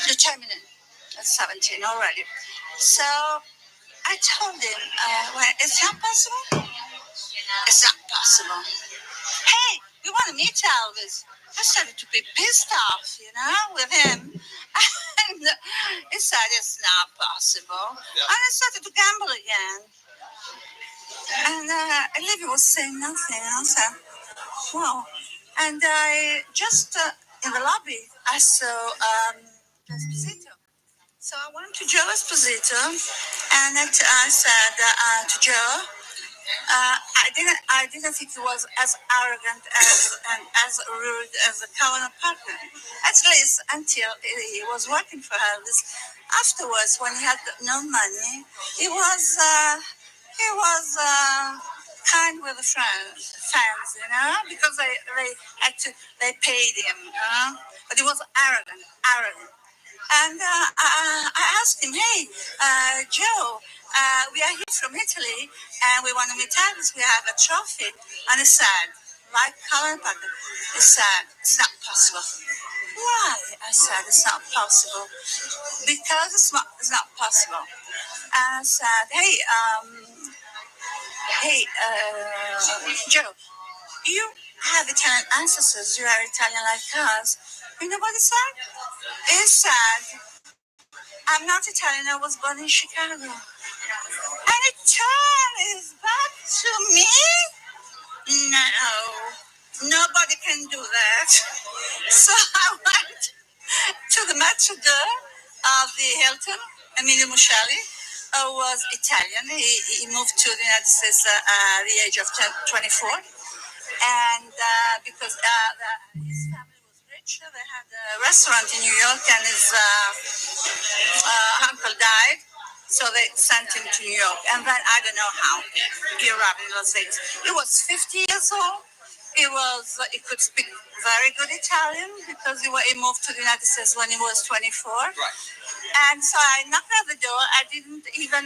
determined at 17 already. So I told him, well, it's not possible. It's not possible. Hey, we want to meet Elvis. I started to be pissed off, with him. And he said it's not possible. Yeah. And I started to gamble again. And Olivia was saying nothing. I said, wow. And I just, in the lobby, I saw Esposito. So I went to Joe Esposito, and I said to Joe, I didn't think he was as arrogant and as rude as the Cowan partner. At least until he was working for Elvis. Afterwards, when he had no money, he was kind with the fans, because they paid him, but he was arrogant. And I asked him, hey, Joe, we are here from Italy and we want to meet Elvis. We have a trophy. And he said, like Colin Parker, he said, it's not possible. Why? I said, it's not possible. Because it's not possible. And I said, hey, Joe, you have Italian ancestors. You are Italian like us. You know what he said? He said, I'm not Italian. I was born in Chicago. And he turned his back to me? No, nobody can do that. So I went to the matador of the Hilton, Emilio Muscelli, who was Italian. He moved to the United States at the age of 24. And because his family was rich, they had a restaurant in New York, and his uncle died, so they sent him to New York. And then I don't know how he arrived in Las Vegas. He was 50 years old. He could speak very good Italian because he moved to the United States when he was 24. Right. And so I knocked at the door. I didn't even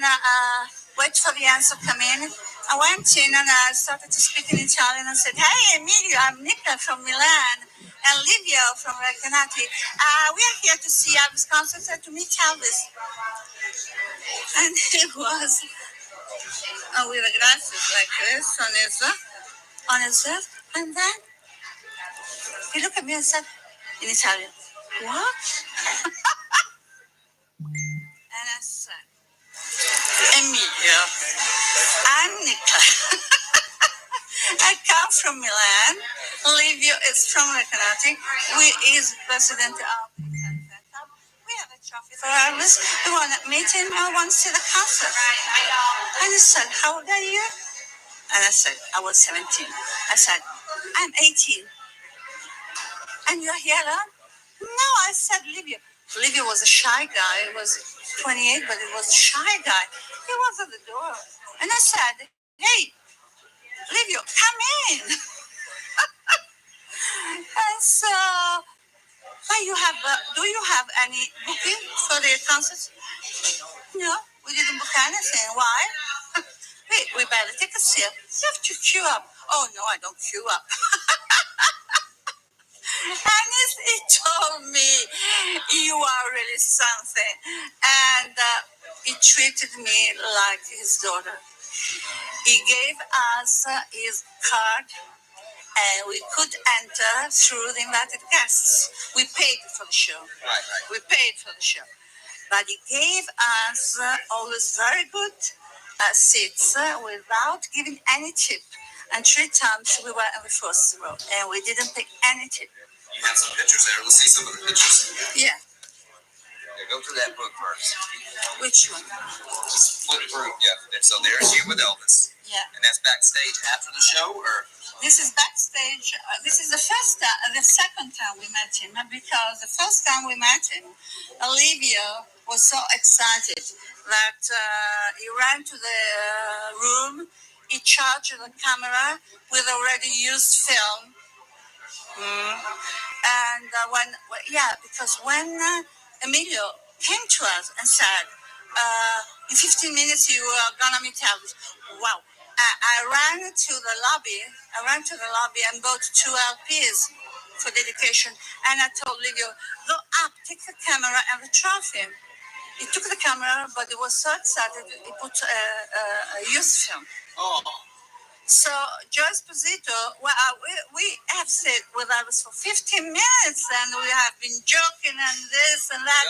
wait for the answer to come in. I went in and I started to speak in Italian and said, hey, Emilio, I'm Nica from Milan, and Livio from Recanati. We are here to see Elvis concert and to meet Elvis. And it was with the glasses like this on his head. And then he looked at me and said in Italian, what? And I said, Emilio, I'm Nica. I come from Milan. Livio is from Recanati. Is president of the Italian Fan Club. We have a trophy for Elvis. We want to meet him. I want to see the concert. And he said, how old are you? And I said, I was 17. I said, I'm 18. And you're here alone? No, I said, Livio. Livio was a shy guy. He was 28, but he was a shy guy. He was at the door. And I said, hey, Livio, come in. And so, do you have any booking for the concert? No, we didn't book anything. Why? We buy the tickets here. You have to queue up. Oh, no, I don't queue up. And he told me, you are really something. And he treated me like his daughter. He gave us his card, and we could enter through the invited guests. We paid for the show. Right. We paid for the show. But he gave us always very good seats without giving any tip. And 3 times we were in the first row, and we didn't pay any tip. You have some pictures there. Let's see some of the pictures. Yeah. Go through that book first. Which one? Just flip through. Yeah. So there's you with Elvis. Yeah. And that's backstage after the show, or? This is backstage. This is the second time we met him, because the first time we met him, Olivia was so excited that he ran to the room. He charged the camera with already used film. And because when Emilio came to us and said, in 15 minutes you are gonna meet Elvis. Wow, I ran to the lobby. I ran to the lobby and bought 2 LPs for dedication. And I told Livio, go up, take the camera and the trophy. He took the camera, but he was so excited, he put a youth film. Oh. So Joe Esposito, well, we have stayed with Elvis for 15 minutes, and we have been joking and this and that.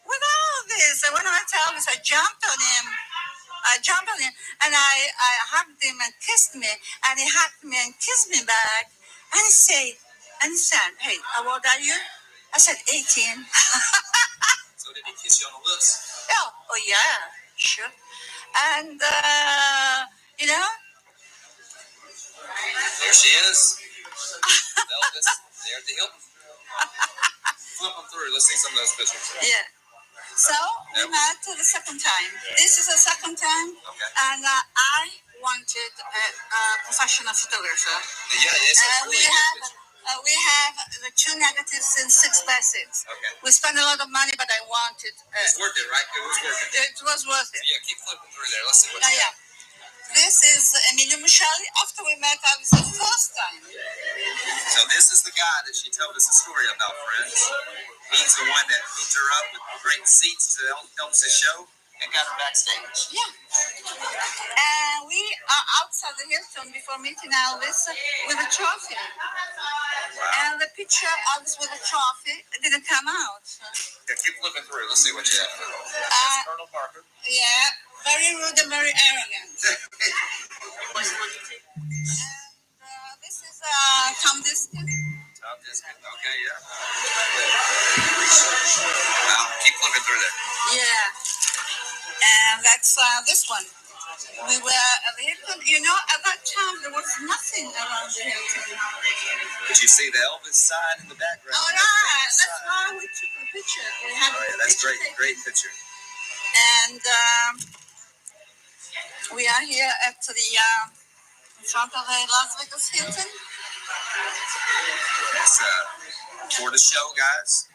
With all this, and when I tell Elvis, I jumped on him. And I hugged him and kissed me, and he hugged me and kissed me back. And he said, hey, how old are you? I said, 18. So did he kiss you on the lips? Oh yeah, sure. And, you know, there she is. Elvis, there at the Hilton. Flip them through. Let's see some of those pictures. Yeah. So we met the second time. This is the second time. Okay. And I wanted a professional photographer. Yeah, yes. We have the 2 negatives in 6x6. Okay. We spent a lot of money, but I wanted. It's worth it, right? It was worth it. It was worth it. So yeah, keep flipping through there. Let's see what you got. This is Emilio Micheli after we met Elvis the first time. So this is the guy that she told us a story about, friends. He's the one that hooked her up with great seats to Elvis' show and got her backstage. Yeah. And we are outside the Hilton before meeting Elvis with a trophy. Wow. And the picture of Elvis with a trophy didn't come out. Yeah, keep flipping through. Let's see what you have. That's Colonel Parker. Yeah. Very rude and very arrogant. And this is Tom Diskin. Tom Diskin, okay, yeah. Wow, keep flipping through there. Yeah. And that's this one. We were at the Hilton. You know, at that time, there was nothing around the Hilton. Did you see the Elvis sign in the background? Oh, right. That's why we took the picture. We have that's great. Taken. Great picture. And we are here at the in front of the Las Vegas Hilton. That's for the show, guys.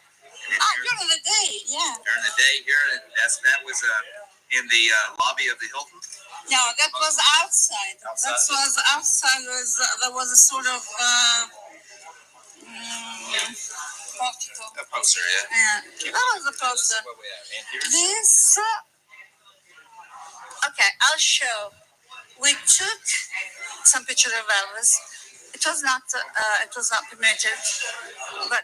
During the day, yeah. During the day here, that was in the lobby of the Hilton. No, that was outside. That was outside. There was a sort of a poster, yeah. That was a poster. This. Okay, I'll show. We took some pictures of Elvis. It was not permitted, but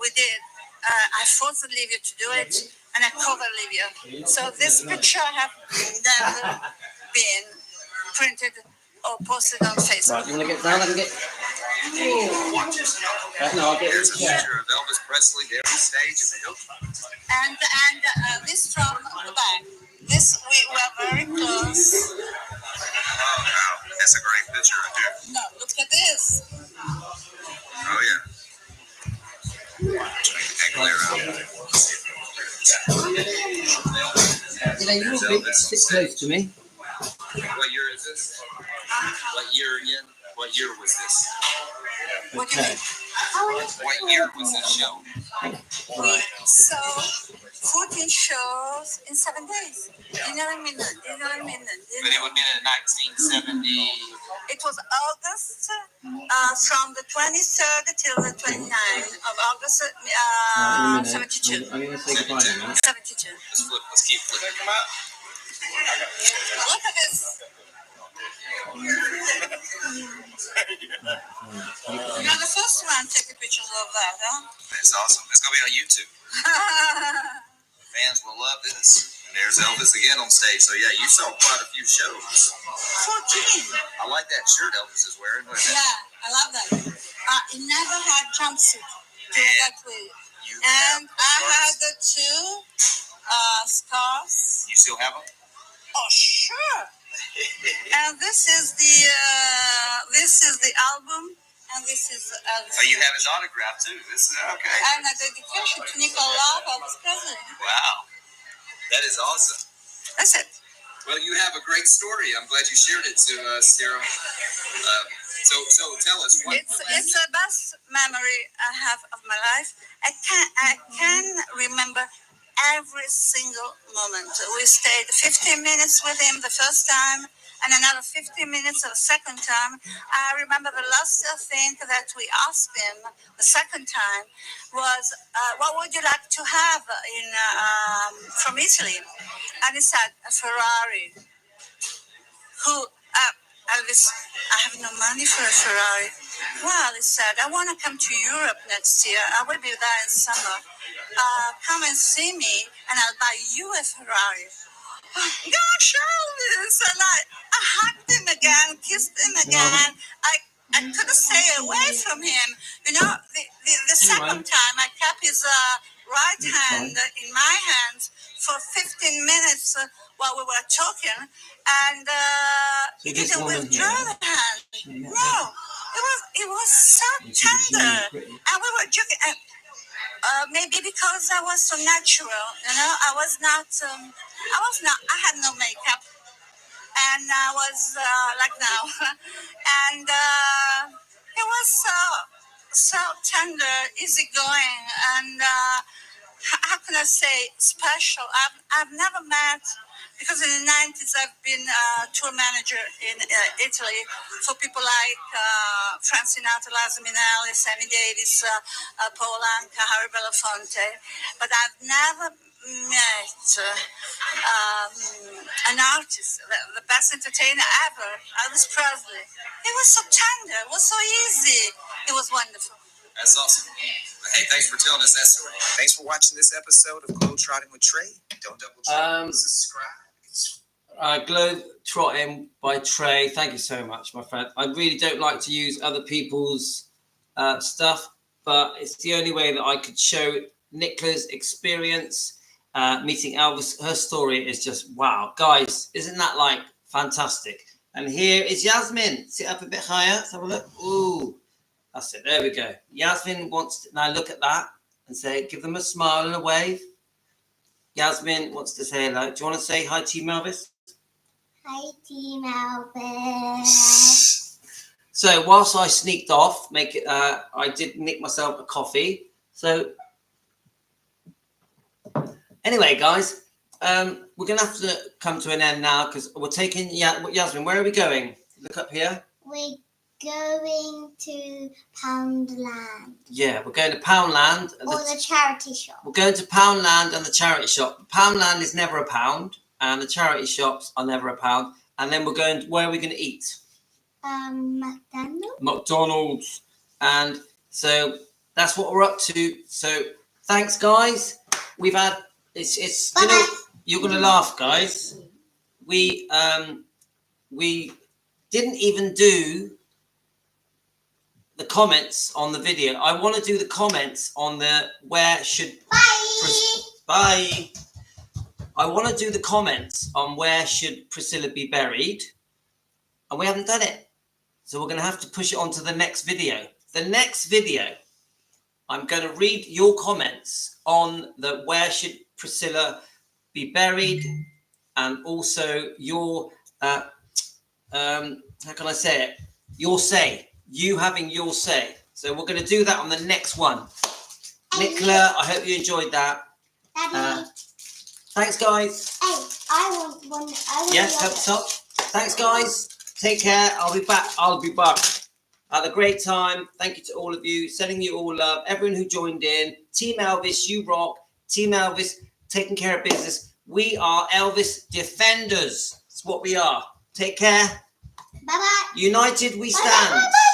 we did. I forced Olivia to do it, and I covered Olivia. So this picture have never been printed or posted on Facebook. Right, you want to get down? I can get. No, I'll get. There's a picture of Elvis Presley there on stage at the Hilton. And this from the back. This we were very close. Oh wow, that's a great picture right there. No, look at this. Oh yeah. Angle around. Sit close to me. What year is this? What year again? What year was this? What do you mean? What year was this show? We sold 14 shows in 7 days. You know what I mean? But it would be in 1970. It was August from the 23rd till the 29th of August 72. I'm going to say goodbye now. 72. Let's keep flipping. Come out. Look at this. You're the first one taking pictures of that, huh? That's awesome. It's going to be on YouTube. Fans will love this. And there's Elvis again on stage. So, yeah, you saw quite a few shows. 14. I like that shirt Elvis is wearing. Yeah, I love that. He never had jumpsuit that way. And I had the 2 scarves. You still have them? Oh, sure. And this is the album, and this is. Oh, you have his autograph too. This is okay. And a dedication to Nicola Elvis Presley. Wow, that is awesome. That's it. Well, you have a great story. I'm glad you shared it to us, Sarah. So tell us what. It's the best memory I have of my life. I can remember every single moment. We stayed 15 minutes with him the first time. and another 15 minutes the second time. I remember the last thing that we asked him the second time was, what would you like to have from Italy? And he said, a Ferrari. Elvis, I have no money for a Ferrari. Well, he said, I want to come to Europe next year. I will be there in summer. Come and see me, and I'll buy you a Ferrari. Gosh, Elvis! And I hugged him again, kissed him again. I couldn't stay away from him. You know, the second time I kept his right hand in my hands for 15 minutes while we were talking, and he didn't withdraw the hand. No, it was so tender, and we were joking. Maybe because I was so natural, you know, I had no makeup, and I was like now, and it was so tender, easygoing, and how can I say special? I've never met, because in the 90s I've been tour manager in Italy for people like Frank Sinatra, Liza Minnelli, Sammy Davis, Paul Anka, Harry Belafonte, but I've never met an artist, the best entertainer ever, Elvis Presley. It was so tender, it was so easy, it was wonderful. That's awesome. Hey, thanks for telling us that story. Thanks for watching this episode of Globetrotting with Trey. Don't double check, subscribe. Globetrotting by Trey. Thank you so much, my friend. I really don't like to use other people's stuff, but it's the only way that I could show Nicola's experience meeting Elvis. Her story is just wow. Guys, isn't that like fantastic? And here is Yasmin. Sit up a bit higher. Let's have a look. Ooh. That's it. There we go. Yasmin wants to now look at that and say, give them a smile and a wave. Yasmin wants to say hello. Do you want to say hi, Team Elvis? Hi, Team Elvis. So whilst I sneaked off, I did nick myself a coffee. So anyway, guys, we're going to have to come to an end now because we're taking Yasmin. Where are we going? Look up here. We're going to Poundland. Yeah, we're going to Poundland. Or the charity shop. We're going to Poundland and the charity shop. Poundland is never a pound, and the charity shops are never a pound. And then where are we going to eat? McDonald's. McDonald's. And so that's what we're up to. So thanks, guys. We've had, it's you're going to laugh, guys. We didn't even do the comments on the video. I want to do the comments on the Bye. I want to do the comments on where should Priscilla be buried, and we haven't done it. So we're going to have to push it on to the next video. The next video, I'm going to read your comments on the where should Priscilla be buried, and also your how can I say it? Your say. You having your say. So we're going to do that on the next one. Nicola, I hope you enjoyed that. Daddy. Thanks, guys. Hey, I want one. Yes, up top. Thanks, guys. Take care. I'll be back. Had a great time. Thank you to all of you. Sending you all love. Everyone who joined in. Team Elvis, you rock. Team Elvis, taking care of business. We are Elvis defenders. That's what we are. Take care. Bye-bye. United we stand. Bye-bye.